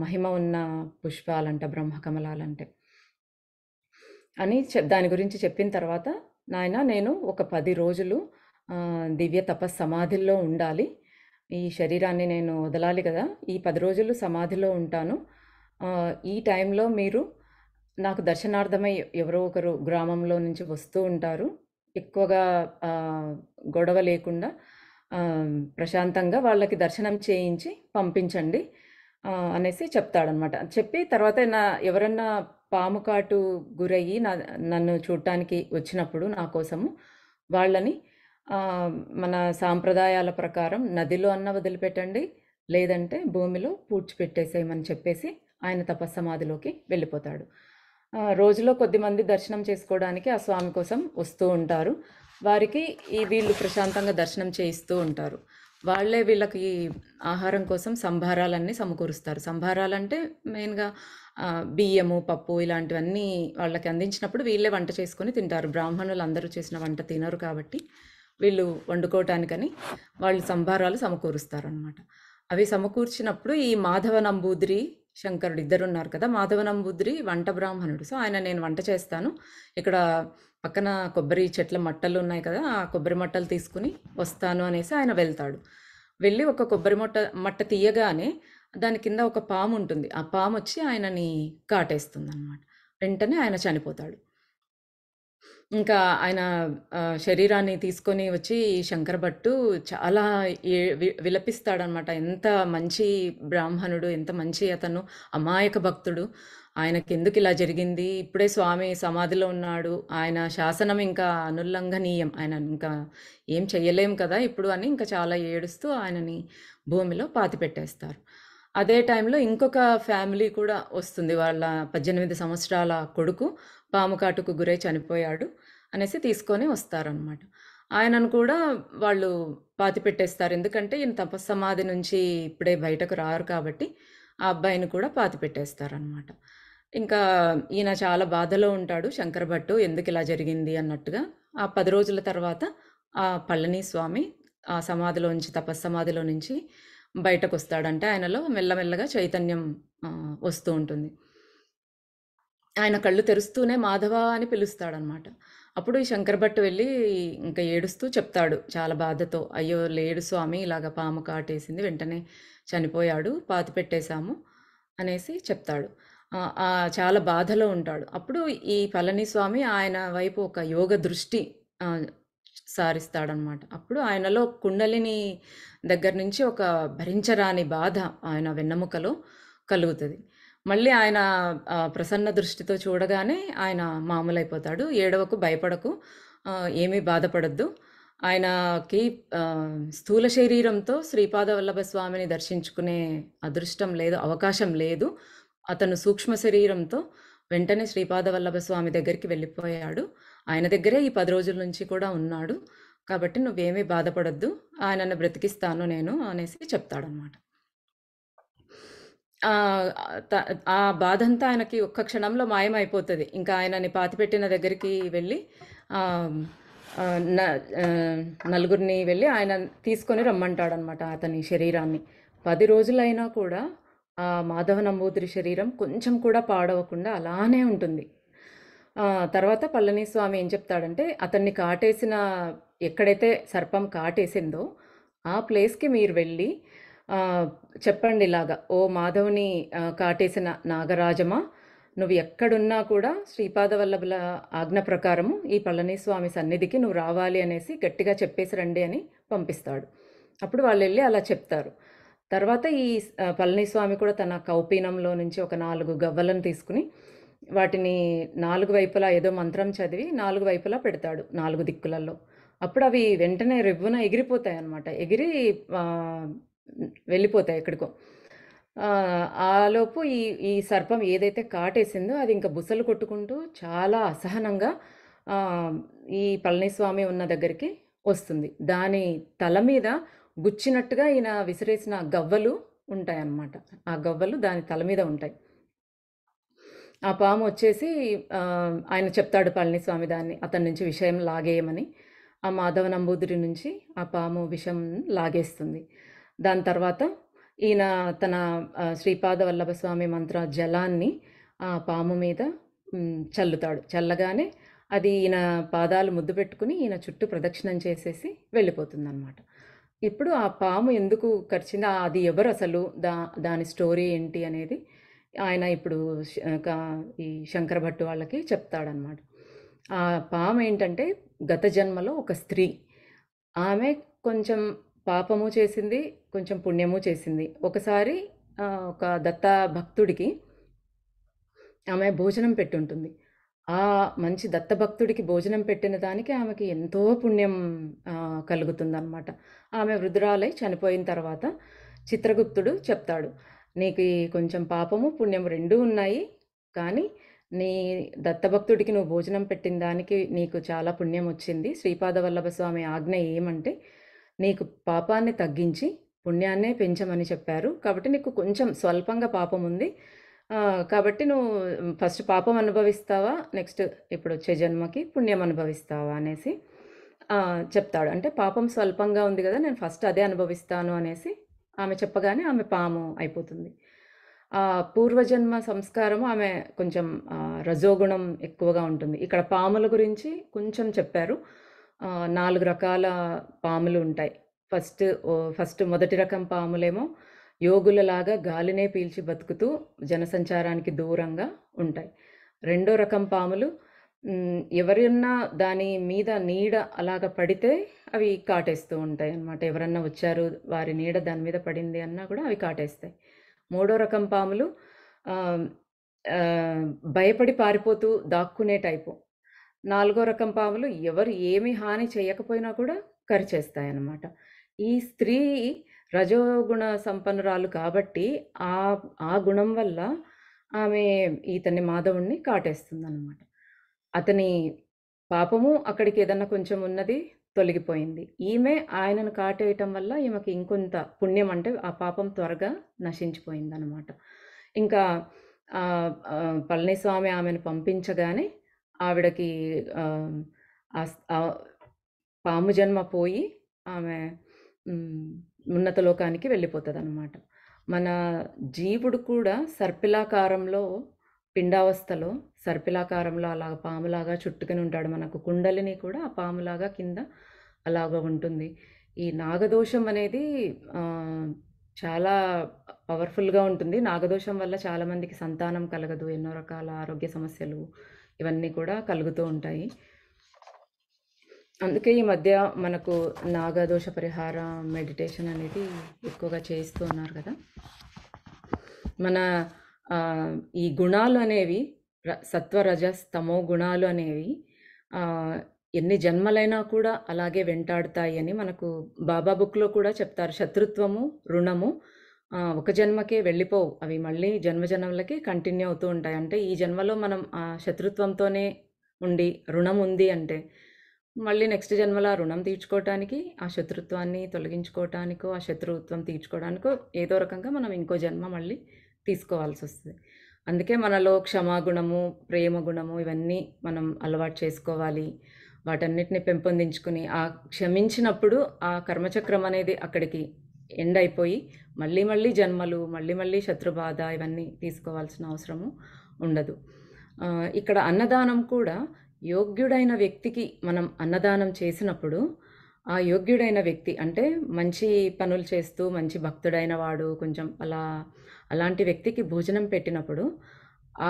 మహిమ ఉన్న పుష్పాలంట బ్రహ్మకమలాలంటే అని దాని గురించి చెప్పిన తర్వాత, నాయన నేను ఒక 10 రోజులు దివ్య తపస్సమాధిలో ఉండాలి, ఈ శరీరాన్ని నేను వదలాలి కదా, ఈ 10 రోజులు సమాధిలో ఉంటాను. ఈ టైంలో మీరు నాకు దర్శనార్థమై ఎవరో ఒకరు గ్రామంలో నుంచి వస్తూ ఉంటారు. ఎక్కువగా గొడవ లేకుండా ప్రశాంతంగా వాళ్ళకి దర్శనం చేయించి పంపించండి అనేసి చెప్తాడనమాట. చెప్పి తర్వాత ఎవరన్నా పాము కాటు గురయ్యి నన్ను చూడటానికి వచ్చినప్పుడు నా కోసము వాళ్ళని మన సాంప్రదాయాల ప్రకారం నదిలో అన్న వదిలిపెట్టండి, లేదంటే భూమిలో పూడ్చిపెట్టేసేయమని చెప్పేసి ఆయన తపస్సమాధిలోకి వెళ్ళిపోతాడు. రోజులో కొద్దిమంది దర్శనం చేసుకోవడానికి ఆ స్వామి కోసం వస్తూ ఉంటారు. వారికి వీళ్ళు ప్రశాంతంగా దర్శనం చేయిస్తూ ఉంటారు. వాళ్ళే వీళ్ళకి ఆహారం కోసం సంభారాలన్నీ సమకూరుస్తారు. సంభారాలంటే మెయిన్గా బియ్యము, పప్పు ఇలాంటివన్నీ వాళ్ళకి అందించినప్పుడు వీళ్ళే వంట చేసుకొని తింటారు. బ్రాహ్మణులు అందరూ చేసిన వంట తినరు కాబట్టి వీళ్ళు వండుకోవటానికని వాళ్ళు సంభారాలు సమకూరుస్తారనమాట. అవి సమకూర్చినప్పుడు ఈ మాధవ నంబూద్రి శంకరుడు ఇద్దరు ఉన్నారు కదా, మాధవ నంబూద్రి వంట బ్రాహ్మణుడు. సో ఆయన నేను వంట చేస్తాను, ఇక్కడ పక్కన కొబ్బరి చెట్ల మట్టలు ఉన్నాయి కదా, ఆ కొబ్బరి మట్టలు తీసుకుని వస్తాను అనేసి ఆయన వెళ్తాడు. వెళ్ళి ఒక కొబ్బరి మట్ట తీయగానే దాని కింద ఒక పాము ఉంటుంది. ఆ పాము వచ్చి ఆయనని కాటేస్తుంది అన్నమాట. వెంటనే ఆయన చనిపోతాడు. ఇంకా ఆయన శరీరాన్ని తీసుకొని వచ్చి శంకర భట్టు చాలా విలపిస్తాడనమాట. ఎంత మంచి బ్రాహ్మణుడు, ఎంత మంచి అతను, అమాయక భక్తుడు, ఆయనకి ఎందుకు ఇలా జరిగింది, ఇప్పుడే స్వామి సమాధిలో ఉన్నాడు, ఆయన శాసనం ఇంకా అనుల్లంఘనీయం, ఆయన ఇంకా ఏం చెయ్యలేం కదా ఇప్పుడు అని ఇంకా చాలా ఏడుస్తూ ఆయనని భూమిలో పాతిపెట్టేస్తారు. అదే టైంలో ఇంకొక ఫ్యామిలీ కూడా వస్తుంది. వాళ్ళ 18 సంవత్సరాల కొడుకు పాము కాటుకు గురై చనిపోయాడు అనేసి తీసుకొని వస్తారనమాట. ఆయనను కూడా వాళ్ళు పాతిపెట్టేస్తారు. ఎందుకంటే ఈయన తపస్సమాధి నుంచి ఇప్పుడే బయటకు రారు కాబట్టి ఆ అబ్బాయిని కూడా పాతిపెట్టేస్తారనమాట. ఇంకా ఈయన చాలా బాధలో ఉంటాడు శంకర భట్టు, ఎందుకు ఇలా జరిగింది అన్నట్టుగా. ఆ 10 రోజుల తర్వాత ఆ పళని స్వామి ఆ సమాధిలోంచి, తపస్సమాధిలో నుంచి బయటకు వస్తాడంటే ఆయనలో మెల్లమెల్లగా చైతన్యం వస్తూ ఉంటుంది. ఆయన కళ్ళు తెరుస్తూనే మాధవ అని పిలుస్తాడనమాట. అప్పుడు ఈ శంకర భట్టు వెళ్ళి ఇంకా ఏడుస్తూ చెప్తాడు చాలా బాధతో, అయ్యో లేడు స్వామి, ఇలాగ పాము కాటేసింది, వెంటనే చనిపోయాడు, పాతిపెట్టేశాము అనేసి చెప్తాడు. చాలా బాధలో ఉంటాడు. అప్పుడు ఈ పళనిస్వామి ఆయన వైపు ఒక యోగ దృష్టి సారిస్తాడనమాట. అప్పుడు ఆయనలో కుండలిని దగ్గర నుంచి ఒక భరించరాని బాధ ఆయన వెన్నెముకలో కలుగుతుంది. మళ్ళీ ఆయన ప్రసన్న దృష్టితో చూడగానే ఆయన మామూలైపోతాడు. ఏడవకు, భయపడకు, ఏమీ బాధపడద్దు, ఆయనకి స్థూల శరీరంతో శ్రీపాద వల్లభ స్వామిని దర్శించుకునే అదృష్టం లేదు, అవకాశం లేదు. అతను సూక్ష్మ శరీరంతో వెంటనే శ్రీపాద వల్లభ స్వామి దగ్గరికి వెళ్ళిపోయాడు. ఆయన దగ్గరే ఈ 10 రోజుల నుంచి కూడా ఉన్నాడు. కాబట్టి నువ్వేమీ బాధపడద్దు, ఆయనను బ్రతికిస్తాను నేను అనేసి చెప్తాడనమాట. ఆ బాధంతా ఆయనకి ఒక్క క్షణంలో మాయమైపోతుంది. ఇంకా ఆయనని పాతిపెట్టిన దగ్గరికి వెళ్ళి నలుగురిని వెళ్ళి ఆయన తీసుకొని రమ్మంటాడనమాట అతని శరీరాన్ని. 10 రోజులైనా కూడా ఆ మాధవ నంబూద్రి శరీరం కొంచెం కూడా పాడవకుండా అలానే ఉంటుంది. తర్వాత పళనిస్వామి ఏం చెప్తాడంటే, అతన్ని కాటేసిన ఎక్కడైతే సర్పం కాటేసిందో ఆ ప్లేస్‌కి మీరు వెళ్ళి చెప్పండి ఇలాగా, "ఓ మాధవుని కాటేసిన నాగరాజమా, నువ్వు ఎక్కడున్నా కూడా శ్రీపాద వల్లభుల ఆజ్ఞ ప్రకారము ఈ పళనిస్వామి సన్నిధికి నువ్వు రావాలి" అనేసి గట్టిగా చెప్పేసి రండి అని పంపిస్తాడు. అప్పుడు వాళ్ళెళ్ళి అలా చెప్తారు. తర్వాత ఈ పళనిస్వామి కూడా తన కౌపీనంలో నుంచి ఒక 4 గవ్వలను తీసుకుని వాటిని 4 వైపులా ఏదో మంత్రం చదివి 4 వైపులా పెడతాడు 4 దిక్కులలో. అప్పుడు అవి వెంటనే రివ్వున ఎగిరిపోతాయన్నమాట. ఎగిరి వెళ్ళిపోతాయి ఎక్కడికో. ఆలోపు ఈ సర్పం ఏదైతే కాటేసిందో అది ఇంకా బుసలు కొట్టుకుంటూ చాలా అసహనంగా ఈ పళనిస్వామి ఉన్న దగ్గరికి వస్తుంది. దాని తల మీద గుచ్చినట్టుగా ఈయన విసిరేసిన గవ్వలు ఉంటాయన్నమాట. ఆ గవ్వలు దాని తల మీద ఉంటాయి. ఆ పాము వచ్చేసి ఆయన చెప్తాడు పళనిస్వామి దాన్ని అతని నుంచి విషయం లాగేయమని. ఆ మాధవ నంబూదిరి నుంచి ఆ పాము విషం లాగేస్తుంది. దాని తర్వాత ఈయన తన శ్రీపాద వల్లభ స్వామి మంత్ర జలాన్ని ఆ పాము మీద చల్లుతాడు. చల్లగానే అది ఈయన పాదాలు ముద్దు పెట్టుకుని ఈయన చుట్టూ ప్రదక్షిణం చేసేసి వెళ్ళిపోతుందన్నమాట. ఇప్పుడు ఆ పాము ఎందుకు కరిచింది, అది ఎవరు అసలు, దాని స్టోరీ ఏంటి అనేది ఆయన ఇప్పుడు ఈ శంకర భట్టు వాళ్ళకి చెప్తాడనమాట. ఆ పాము ఏంటంటే గత జన్మలో ఒక స్త్రీ. ఆమె కొంచెం పాపము చేసింది, కొంచెం పుణ్యము చేసింది. ఒకసారి ఒక దత్త భక్తుడికి ఆమె భోజనం పెట్టుంటుంది. ఆ మంచి దత్తభక్తుడికి భోజనం పెట్టిన దానికి ఆమెకి ఎంతో పుణ్యం కలుగుతుందన్నమాట. ఆమె వృద్ధురాలై చనిపోయిన తర్వాత చిత్రగుప్తుడు చెప్తాడు, నీకు కొంచెం పాపము పుణ్యం రెండూ ఉన్నాయి, కానీ నీ దత్తభక్తుడికి నువ్వు భోజనం పెట్టిన దానికి నీకు చాలా పుణ్యం వచ్చింది. శ్రీపాద వల్లభ స్వామి ఆజ్ఞ ఏమంటే నీకు పాపాన్ని తగ్గించి పుణ్యాన్నే పెంచమని చెప్పారు. కాబట్టి నీకు కొంచెం స్వల్పంగా పాపం ఉంది, కాబట్టి నువ్వు ఫస్ట్ పాపం అనుభవిస్తావా, నెక్స్ట్ ఇప్పుడు వచ్చే జన్మకి పుణ్యం అనుభవిస్తావా అనేసి చెప్తాడు. అంటే పాపం స్వల్పంగా ఉంది కదా, నేను ఫస్ట్ అదే అనుభవిస్తాను అనేసి ఆమె చెప్పగానే ఆమె పాము అయిపోతుంది. పూర్వజన్మ సంస్కారము ఆమె కొంచెం రజోగుణం ఎక్కువగా ఉంటుంది. ఇక్కడ పాముల గురించి కొంచెం చెప్పారు. 4 రకాల పాములు ఉంటాయి. ఫస్ట్ మొదటి రకం పాములేమో యోగులలాగా గాలినే పీల్చి బతుకుతూ జనసంచారానికి దూరంగా ఉంటాయి. రెండో రకం పాములు ఎవరన్నా దాని మీద నీడ అలాగ పడితే అవి కాటేస్తూ ఉంటాయి అన్నమాట. ఎవరన్నా వచ్చారు వారి నీడ దాని మీద పడింది అన్నా కూడా అవి కాటేస్తాయి. మూడో రకం పాములు భయపడి పారిపోతూ దాక్కునే టైపు. నాలుగో రకం పాములు ఎవరు ఏమి హాని చేయకపోయినా కూడా కరిచేస్తాయన్నమాట. ఈ స్త్రీ రజోగుణ సంపన్నురాలు కాబట్టి ఆ గుణం వల్ల ఆమె ఇతన్ని మాధవుణ్ణి కాటేస్తుందన్నమాట. అతని పాపము అక్కడికి ఏదన్నా కొంచెం ఉన్నది తొలగిపోయింది. ఈమె ఆయనను కాటేయటం వల్ల ఈమెకి ఇంకొంత పుణ్యం, అంటే ఆ పాపం త్వరగా నశించిపోయిందనమాట. ఇంకా పళనిస్వామి ఆమెను పంపించగానే ఆవిడకి పాము జన్మ పోయి ఆమె ఉన్నత లోకానికి వెళ్ళిపోతుందన్నమాట. మన జీవుడు కూడా సర్పిలాకారంలో, పిండావస్థలో సర్పిలాకారంలో అలాగ పాములాగా చుట్టుకొని ఉంటాడు. మనకు కుండలిని కూడా ఆ పాములాగా కింద అలాగ ఉంటుంది. ఈ నాగదోషం అనేది చాలా పవర్ఫుల్గా ఉంటుంది. నాగదోషం వల్ల చాలామందికి సంతానం కలగదు, ఎన్నో రకాల ఆరోగ్య సమస్యలు ఇవన్నీ కూడా కలుగుతూ ఉంటాయి. అందుకే ఈ మధ్య మనకు నాగదోష పరిహార మెడిటేషన్ అనేది ఎక్కువగా చేస్తూ ఉన్నారు కదా. మన ఈ గుణాలు అనేవి సత్వ రజస్ తమో గుణాలు అనేవి ఎన్ని జన్మలైనా కూడా అలాగే వెంటాడుతాయి అని మనకు బాబా బుక్లో కూడా చెప్తారు. శత్రుత్వము, రుణము ఒక జన్మకే వెళ్ళిపోవు, అవి మళ్ళీ జన్మలకి కంటిన్యూ అవుతూ ఉంటాయి. అంటే ఈ జన్మలో మనం ఆ శత్రుత్వంతోనే ఉండి రుణం ఉంది అంటే మళ్ళీ నెక్స్ట్ జన్మలో ఆ రుణం తీర్చుకోవటానికి, ఆ శత్రుత్వాన్ని తొలగించుకోవటానికో, ఆ శత్రుత్వం తీర్చుకోవడానికో ఏదో రకంగా మనం ఇంకో జన్మ మళ్ళీ తీసుకోవాల్సి వస్తుంది. అందుకే మనలో క్షమాగుణము, ప్రేమ గుణము ఇవన్నీ మనం అలవాటు చేసుకోవాలి. వాటన్నిటిని పెంపొందించుకుని ఆ క్షమించినప్పుడు ఆ కర్మచక్రం అనేది అక్కడికి ఎండ్ అయిపోయి మళ్ళీ జన్మలు, మళ్ళీ శత్రుబాధ ఇవన్నీ తీసుకోవాల్సిన అవసరము ఉండదు. ఇక్కడ అన్నదానం కూడా యోగ్యుడైన వ్యక్తికి మనం అన్నదానం చేసినప్పుడు, ఆ యోగ్యుడైన వ్యక్తి అంటే మంచి పనులు చేస్తూ, మంచి భక్తుడైన వాడు కొంచెం అలాంటి వ్యక్తికి భోజనం పెట్టినప్పుడు,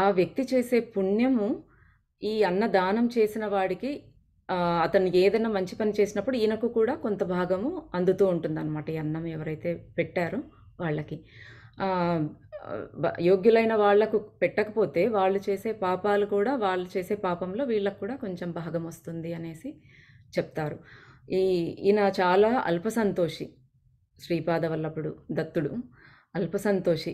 ఆ వ్యక్తి చేసే పుణ్యము ఈ అన్నదానం చేసిన వాడికి అతను ఏదైనా మంచి పని చేసినప్పుడు ఈయనకు కూడా కొంత భాగము అందుతూ ఉంటుందన్నమాట. ఈ అన్నం ఎవరైతే పెట్టారో వాళ్ళకి. యోగ్యులైన వాళ్లకు పెట్టకపోతే వాళ్ళు చేసే పాపాలు కూడా, వాళ్ళు చేసే పాపంలో వీళ్ళకు కూడా కొంచెం భాగం వస్తుంది అనేసి చెప్తారు. ఈయన చాలా అల్పసంతోషి, శ్రీపాద వల్లభుడు దత్తుడు అల్పసంతోషి.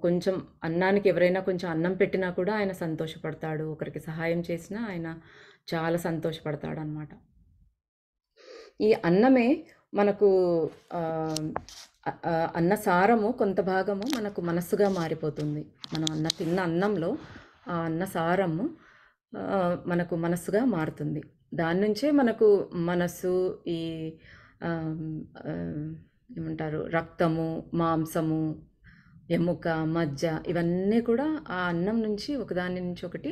కొంచెం అన్నానికి ఎవరైనా కొంచెం అన్నం పెట్టినా కూడా ఆయన సంతోషపడతాడు. ఒకరికి సహాయం చేసినా ఆయన చాలా సంతోషపడతాడనమాట. ఈ అన్నమే మనకు అన్న సారము కొంత భాగము మనకు మనస్సుగా మారిపోతుంది. మనం తిన్న అన్నంలో ఆ అన్న సారము మనకు మనస్సుగా మారుతుంది. దాని నుంచే మనకు మనస్సు, ఈ ఏమంటారు, రక్తము, మాంసము, ఎముక, మజ్జ ఇవన్నీ కూడా ఆ అన్నం నుంచి ఒకదాని నుంచి ఒకటి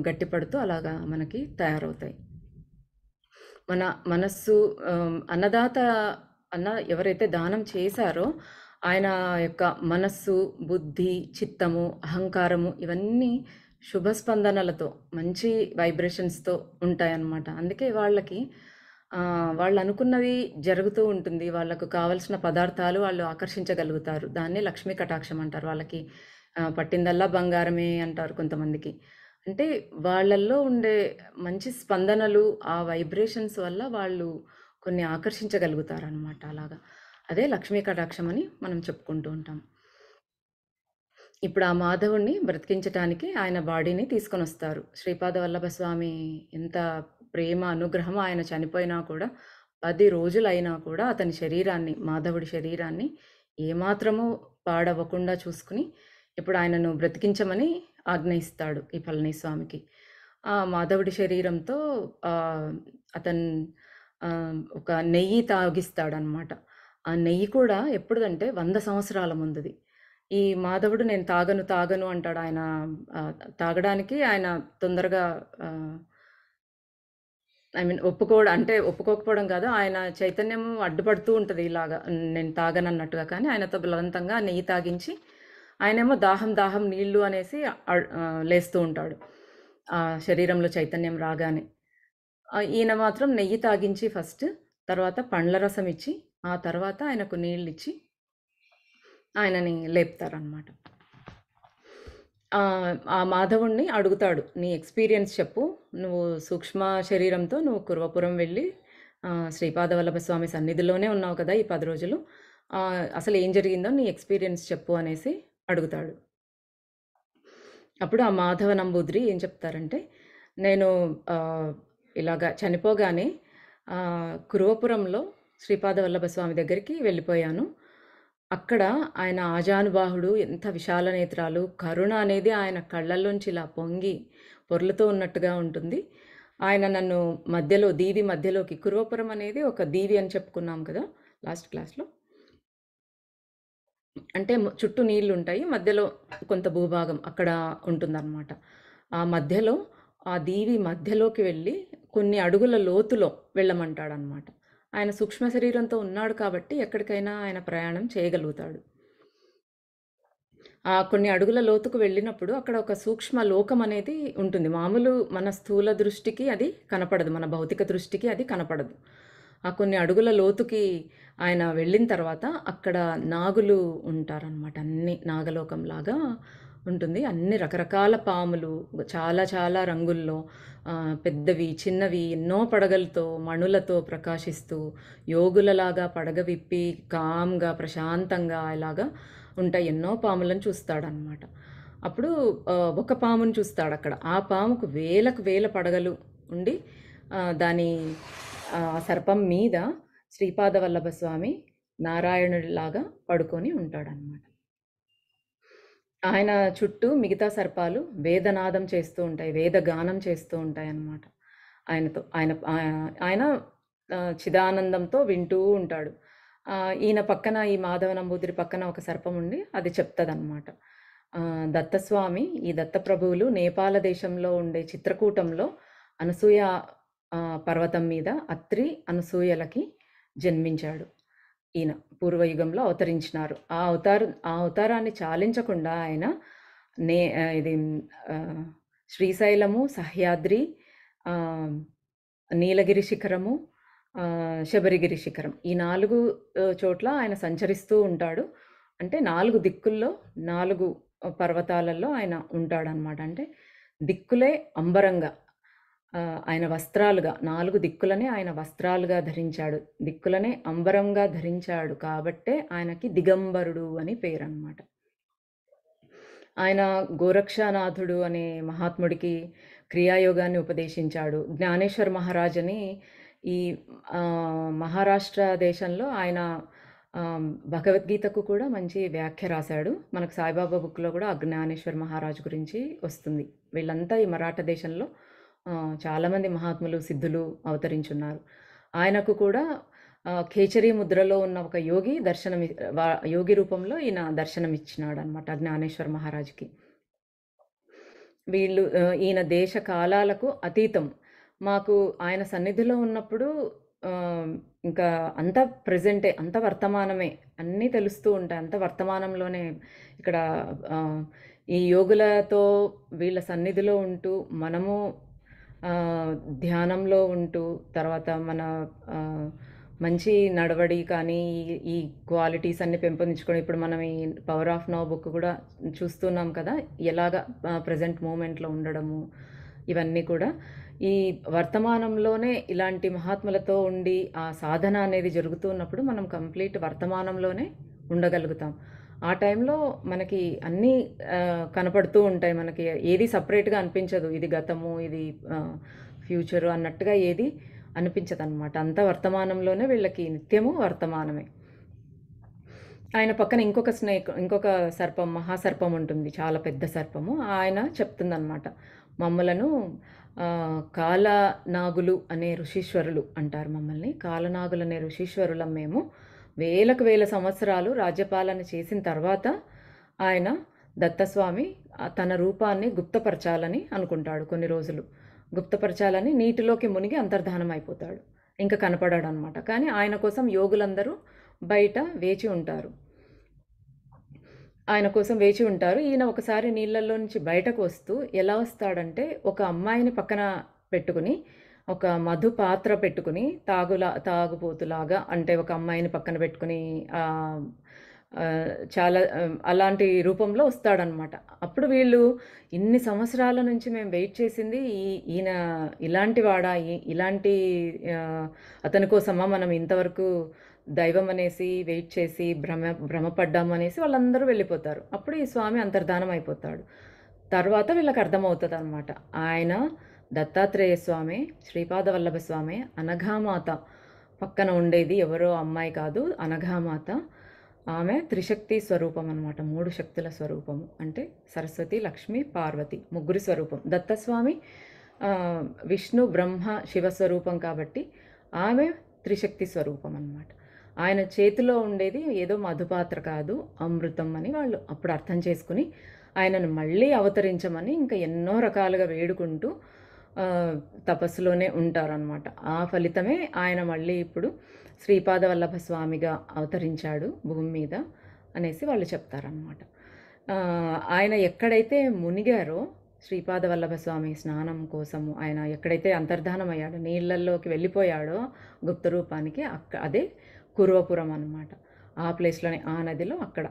గట్టిపడుతూ అలాగా మనకి తయారవుతాయి. మన మనస్సు, అన్నదాత ఎవరైతే దానం చేశారో ఆయన యొక్క మనస్సు, బుద్ధి, చిత్తము, అహంకారము ఇవన్నీ శుభస్పందనలతో, మంచి వైబ్రేషన్స్తో ఉంటాయన్నమాట. అందుకే వాళ్ళకి వాళ్ళు అనుకున్నవి జరుగుతూ ఉంటుంది. వాళ్ళకు కావలసిన పదార్థాలు వాళ్ళు ఆకర్షించగలుగుతారు. దాన్నే లక్ష్మీ కటాక్షం అంటారు. వాళ్ళకి పట్టిందల్లా బంగారమే అంటారు కొంతమందికి. అంటే వాళ్ళల్లో ఉండే మంచి స్పందనలు, ఆ వైబ్రేషన్స్ వల్ల వాళ్ళు కొన్ని ఆకర్షించగలుగుతారనమాట. అలాగా అదే లక్ష్మీ కటాక్షం అని మనం చెప్పుకుంటూ ఉంటాం. ఇప్పుడు ఆ మాధవుణ్ణి బ్రతికించటానికి ఆయన బాడీని తీసుకొని వస్తారు. శ్రీపాద వల్లభ స్వామి ఎంత ప్రేమ, అనుగ్రహం, ఆయన చనిపోయినా కూడా 10 రోజులైనా కూడా అతని శరీరాన్ని, మాధవుడి శరీరాన్ని ఏమాత్రము పాడవ్వకుండా చూసుకుని ఇప్పుడు ఆయనను బ్రతికించమని ఆజ్ఞ ఇస్తాడు ఈ పళనిస్వామికి. ఆ మాధవుడి శరీరంతో అతను ఒక నెయ్యి తాగిస్తాడనమాట. ఆ నెయ్యి కూడా ఎప్పుడుదంటే 100 సంవత్సరాల ముందుది. ఈ మాధవుడు నేను తాగను అంటాడు. ఆయన తాగడానికి ఆయన తొందరగా ఒప్పుకోకపోవడం కాదు, ఆయన చైతన్యం అడ్డుపడుతూ ఉంటుంది ఇలాగా, నేను తాగనన్నట్టుగా. కానీ ఆయనతో బలవంతంగా నెయ్యి తాగించి, ఆయనేమో దాహం నీళ్లు అనేసి లేస్తూ ఉంటాడు ఆ శరీరంలో చైతన్యం రాగానే. ఈయన మాత్రం నెయ్యి తాగించి ఫస్ట్, తర్వాత పండ్ల రసం ఇచ్చి, ఆ తర్వాత ఆయనకు నీళ్ళు ఇచ్చి ఆయనని లేపుతారనమాట. ఆ మాధవుణ్ణి అడుగుతాడు, నీ ఎక్స్పీరియన్స్ చెప్పు, నువ్వు సూక్ష్మ శరీరంతో నువ్వు కురవపురం వెళ్ళి శ్రీపాద వల్లభ స్వామి సన్నిధిలోనే ఉన్నావు కదా ఈ 10 రోజులు, అసలు ఏం జరిగిందో నీ ఎక్స్పీరియన్స్ చెప్పు అనేసి అడుగుతాడు. అప్పుడు ఆ మాధవ నంబూద్రి ఏం చెప్తారంటే, నేను ఇలాగా చనిపోగానే కురవపురంలో శ్రీపాద వల్లభ స్వామి దగ్గరికి వెళ్ళిపోయాను. అక్కడ ఆయన ఆజానుబాహుడు, ఎంత విశాల నేత్రాలు, కరుణ అనేది ఆయన కళ్ళల్లోంచి ఇలా పొర్లుతూ ఉన్నట్టుగా ఉంటుంది. ఆయన నన్ను మధ్యలో, దీవి మధ్యలోకి, కురవపురం అనేది ఒక దీవి అని చెప్పుకున్నాం కదా లాస్ట్ క్లాస్లో. అంటే చుట్టూ నీళ్లు ఉంటాయి, మధ్యలో కొంత భూభాగం అక్కడ ఉంటుందన్నమాట. ఆ మధ్యలో, ఆ దీవి మధ్యలోకి వెళ్ళి కొన్ని అడుగుల లోతులో వెళ్ళమంటాడనమాట. ఆయన సూక్ష్మ శరీరంతో ఉన్నాడు కాబట్టి ఎక్కడికైనా ఆయన ప్రయాణం చేయగలుగుతాడు. కొన్ని అడుగుల లోతుకు వెళ్ళినప్పుడు అక్కడ ఒక సూక్ష్మ లోకం అనేది ఉంటుంది. మామూలు మన స్థూల దృష్టికి అది కనపడదు, మన భౌతిక దృష్టికి అది కనపడదు. ఆ కొన్ని అడుగుల లోతుకి ఆయన వెళ్ళిన తర్వాత అక్కడ నాగులు ఉంటారనమాట. అన్ని నాగలోకంలాగా ఉంటుంది. అన్ని రకరకాల పాములు, చాలా చాలా రంగుల్లో, పెద్దవి, చిన్నవి, ఎన్నో పడగలతో, మణులతో ప్రకాశిస్తూ యోగులలాగా పడగ విప్పి కామ్గా, ప్రశాంతంగా ఇలాగా ఉంటాయి. ఎన్నో పాములను చూస్తాడనమాట. అప్పుడు ఒక పామును చూస్తాడు అక్కడ. ఆ పాముకు వేలకు వేల పడగలు ఉండి దాని సర్పం మీద శ్రీపాద వల్లభ స్వామి నారాయణుడిలాగా పడుకొని ఉంటాడనమాట. ఆయన చుట్టూ మిగతా సర్పాలు వేదనాదం చేస్తూ ఉంటాయి, వేదగానం చేస్తూ ఉంటాయి అన్నమాట. ఆయన చిదానందంతో వింటూ ఉంటాడు. ఈయన పక్కన, ఈ మాధవ నంబూదిరి పక్కన ఒక సర్పం ఉండి అది చెప్తుందన్నమాట. దత్తస్వామి, ఈ దత్తప్రభువులు నేపాల దేశంలో ఉండే చిత్రకూటంలో అనసూయ పర్వతం మీద అత్రి అనసూయలకి జన్మించాడు. ఈయన పూర్వయుగంలో అవతరించినారు. ఆ అవతారాన్ని చాలించకుండా ఆయన ఇది శ్రీశైలము, సహ్యాద్రి, నీలగిరి శిఖరము, శబరిగిరి శిఖరం, ఈ 4 చోట్ల ఆయన సంచరిస్తూ ఉంటాడు. అంటే 4 దిక్కుల్లో 4 పర్వతాలలో ఆయన ఉంటాడనమాట. అంటే దిక్కులే అంబరంగా ఆయన వస్త్రాలుగా 4 దిక్కులనే ఆయన వస్త్రాలుగా ధరించాడు. దిక్కులనే అంబరంగా ధరించాడు కాబట్టే ఆయనకి దిగంబరుడు అని పేరనమాట. ఆయన గోరక్షనాథుడు అనే మహాత్ముడికి క్రియాయోగాన్ని ఉపదేశించాడు. జ్ఞానేశ్వర్ మహారాజ్ అని ఈ మహారాష్ట్ర దేశంలో ఆయన భగవద్గీతకు కూడా మంచి వ్యాఖ్య రాశాడు. మనకు సాయిబాబా బుక్లో కూడా జ్ఞానేశ్వర్ మహారాజ్ గురించి వస్తుంది. వీళ్ళంతా ఈ మరాఠా దేశంలో చాలామంది మహాత్ములు, సిద్ధులు అవతరించున్నారు. ఆయనకు కూడా ఖేచరీ ముద్రలో ఉన్న ఒక యోగి యోగి రూపంలో ఈయన దర్శనమిచ్చినాడు అనమాట జ్ఞానేశ్వర్ మహారాజ్కి. వీళ్ళు ఈయన దేశ కాలాలకు అతీతం. మాకు ఆయన సన్నిధిలో ఉన్నప్పుడు ఇంకా అంత ప్రెజెంటే, అంత వర్తమానమే, అన్నీ తెలుస్తూ ఉంటాయి. అంత వర్తమానంలోనే ఇక్కడ ఈ యోగులతో వీళ్ళ సన్నిధిలో ఉంటూ మనము ధ్యానంలో ఉంటూ తర్వాత మన మంచి నడవడి కానీ ఈ క్వాలిటీస్ అన్ని పెంపొందించుకొని ఇప్పుడు మనం ఈ పవర్ ఆఫ్ నౌ బుక్ కూడా చూస్తున్నాం కదా, ఎలాగా ప్రజెంట్ మూమెంట్లో ఉండడము, ఇవన్నీ కూడా ఈ వర్తమానంలోనే ఇలాంటి మహాత్ములతో ఉండి ఆ సాధన అనేది జరుగుతున్నప్పుడు మనం కంప్లీట్ వర్తమానంలోనే ఉండగలుగుతాం. ఆ టైంలో మనకి అన్నీ కనపడుతూ ఉంటాయి. మనకి ఏది సపరేట్గా అనిపించదు, ఇది గతము ఇది ఫ్యూచరు అన్నట్టుగా ఏది అనిపించదు అనమాట. అంతా వర్తమానంలోనే వీళ్ళకి నిత్యము వర్తమానమే. ఆయన పక్కన ఇంకొక సర్పం, మహాసర్పం ఉంటుంది, చాలా పెద్ద సర్పము. ఆయన చెప్తుందన్నమాట, మమ్మలను కాలనాగులు అనే ఋషీశ్వరులు అంటారు. మమ్మల్ని కాలనాగులు అనే ఋషీశ్వరులం మేము. వేల సంవత్సరాలు రాజ్యపాలన చేసిన తర్వాత ఆయన దత్తస్వామి తన రూపాన్ని గుప్తపరచాలని అనుకుంటాడు. కొన్ని రోజులు గుప్తపరచాలని నీటిలోకి మునిగి అంతర్ధానం అయిపోతాడు, ఇంకా కనపడాడు అనమాట. కానీ ఆయన కోసం యోగులందరూ బయట వేచి ఉంటారు. ఈయన ఒకసారి నీళ్ళల్లో నుంచి బయటకు వస్తూ ఎలా వస్తాడంటే, ఒక అమ్మాయిని పక్కన పెట్టుకుని, ఒక మధు పాత్ర పెట్టుకుని తాగుపోతులాగా, అంటే ఒక అమ్మాయిని పక్కన పెట్టుకుని చాలా అలాంటి రూపంలో వస్తాడనమాట. అప్పుడు వీళ్ళు ఇన్ని సంవత్సరాల నుంచి మేము వెయిట్ చేసింది ఈయన ఇలాంటి వాడా, ఇలాంటి అతని కోసమా మనం ఇంతవరకు దైవం అనేసి వెయిట్ చేసి భ్రమపడ్డాము అనేసి వాళ్ళందరూ వెళ్ళిపోతారు. అప్పుడు ఈ స్వామి అంతర్ధానం అయిపోతాడు. తర్వాత వీళ్ళకి అర్థమవుతుంది అనమాట, ఆయన దత్తాత్రేయ స్వామి, శ్రీపాద వల్లభ స్వామి, అనఘామాత పక్కన ఉండేది ఎవరో అమ్మాయి కాదు, అనఘామాత. ఆమె త్రిశక్తి స్వరూపం అనమాట, 3 శక్తుల స్వరూపము. అంటే సరస్వతి, లక్ష్మి, పార్వతి, ముగ్గురి స్వరూపం. దత్తస్వామి విష్ణు, బ్రహ్మ, శివ స్వరూపం కాబట్టి ఆమె త్రిశక్తి స్వరూపం అన్నమాట. ఆయన చేతిలో ఉండేది ఏదో మధుపాత్ర కాదు, అమృతం అని వాళ్ళు అప్పుడు అర్థం చేసుకుని ఆయనను మళ్ళీ అవతరించమని ఇంకా ఎన్నో రకాలుగా వేడుకుంటూ తపస్సులోనే ఉంటారనమాట. ఆ ఫలితమే ఆయన మళ్ళీ ఇప్పుడు శ్రీపాద వల్లభ స్వామిగా అవతరించాడు భూమి మీద అనేసి వాళ్ళు చెప్తారనమాట. ఆయన ఎక్కడైతే మునిగారో, శ్రీపాద వల్లభ స్వామి స్నానం కోసము ఆయన ఎక్కడైతే అంతర్ధానం అయ్యాడో, నీళ్ళల్లోకి వెళ్ళిపోయాడో గుప్త రూపానికి, అదే కుర్వపురం అన్నమాట. ఆ ప్లేస్లోనే, ఆ నదిలో అక్కడ,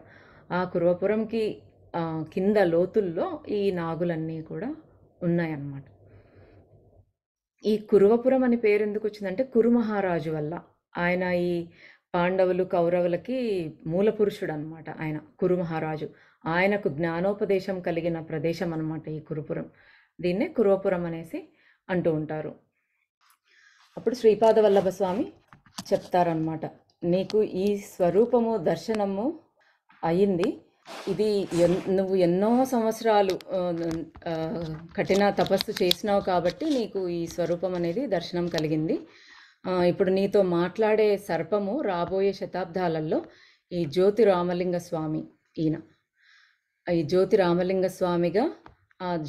ఆ కుర్వపురంకి కింద లోతుల్లో ఈ నాగులన్నీ కూడా ఉన్నాయన్నమాట. ఈ కుర్వపురం అని పేరు ఎందుకు వచ్చిందంటే కురు మహారాజు వల్ల. ఆయన ఈ పాండవులు, కౌరవులకి మూల పురుషుడు అనమాట ఆయన, కురు మహారాజు. ఆయనకు జ్ఞానోపదేశం కలిగిన ప్రదేశం అనమాట ఈ కురుపురం. దీన్నే కుర్వపురం అనేసి అంటూ ఉంటారు. అప్పుడు శ్రీపాద వల్లభ స్వామి చెప్తారనమాట, నీకు ఈ స్వరూపము దర్శనము అయింది, ఇది నువ్వు ఎన్నో సంవత్సరాలు కఠిన తపస్సు చేసినావు కాబట్టి నీకు ఈ స్వరూపం అనేది దర్శనం కలిగింది. ఇప్పుడు నీతో మాట్లాడే సర్పము రాబోయే శతాబ్దాలలో ఈ జ్యోతి రామలింగ స్వామి ఈయన. ఈ జ్యోతి రామలింగ స్వామిగా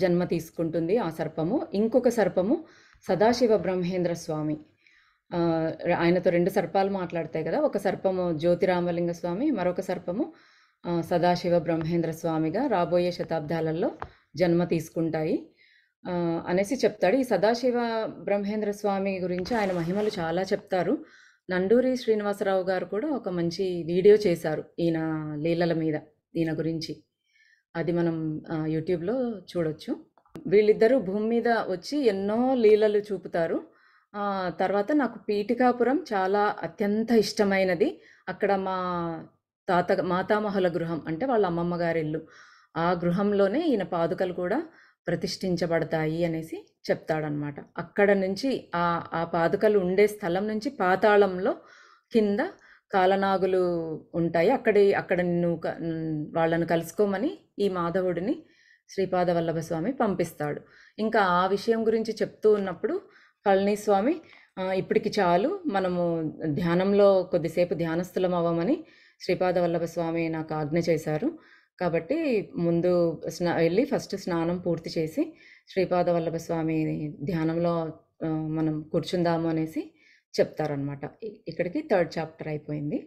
జన్మ తీసుకుంటుంది ఆ సర్పము. ఇంకొక సర్పము సదాశివ బ్రహ్మేంద్ర స్వామి. ఆయనతో 2 సర్పాలు మాట్లాడతాయి కదా! ఒక సర్పము జ్యోతి రామలింగ స్వామి, మరొక సర్పము సదాశివ బ్రహ్మేంద్ర స్వామిగా రాబోయే శతాబ్దాలలో జన్మ తీసుకుంటాయి అనేసి చెప్తాడు. ఈ సదాశివ బ్రహ్మేంద్ర స్వామి గురించి ఆయన మహిమలు చాలా చెప్తారు. నండూరి శ్రీనివాసరావు గారు కూడా ఒక మంచి వీడియో చేశారు ఈయన లీలల మీద, ఈయన గురించి. అది మనం యూట్యూబ్లో చూడొచ్చు. వీళ్ళిద్దరూ భూమి మీద వచ్చి ఎన్నో లీలలు చూపుతారు. తర్వాత నాకు పీఠికాపురం చాలా అత్యంత ఇష్టమైనది. అక్కడ మా మాతామహుల గృహం, అంటే వాళ్ళ అమ్మమ్మ గారి ఇల్లు. ఆ గృహంలోనే ఈయన పాదుకలు కూడా ప్రతిష్ఠించబడతాయి అనేసి చెప్తాడనమాట. అక్కడ నుంచి ఆ పాదుకలు ఉండే స్థలం నుంచి పాతాళంలో కింద కాలనాగులు ఉంటాయి. అక్కడ వాళ్ళను కలుసుకోమని ఈ మాధవుడిని శ్రీపాద వల్లభ స్వామి పంపిస్తాడు. ఇంకా ఆ విషయం గురించి చెప్తూ ఉన్నప్పుడు పళనిస్వామి ఇప్పటికి చాలు, మనము ధ్యానంలో కొద్దిసేపు ధ్యానస్థలం అవ్వమని శ్రీపాద వల్లభ స్వామి నాకు ఆజ్ఞ చేశారు. కాబట్టి ముందు వెళ్ళి ఫస్ట్ స్నానం పూర్తి చేసి శ్రీపాద వల్లభ స్వామి ధ్యానంలో మనం కూర్చుందాము అనేసి చెప్తారనమాట. ఇక్కడికి 3rd చాప్టర్ అయిపోయింది.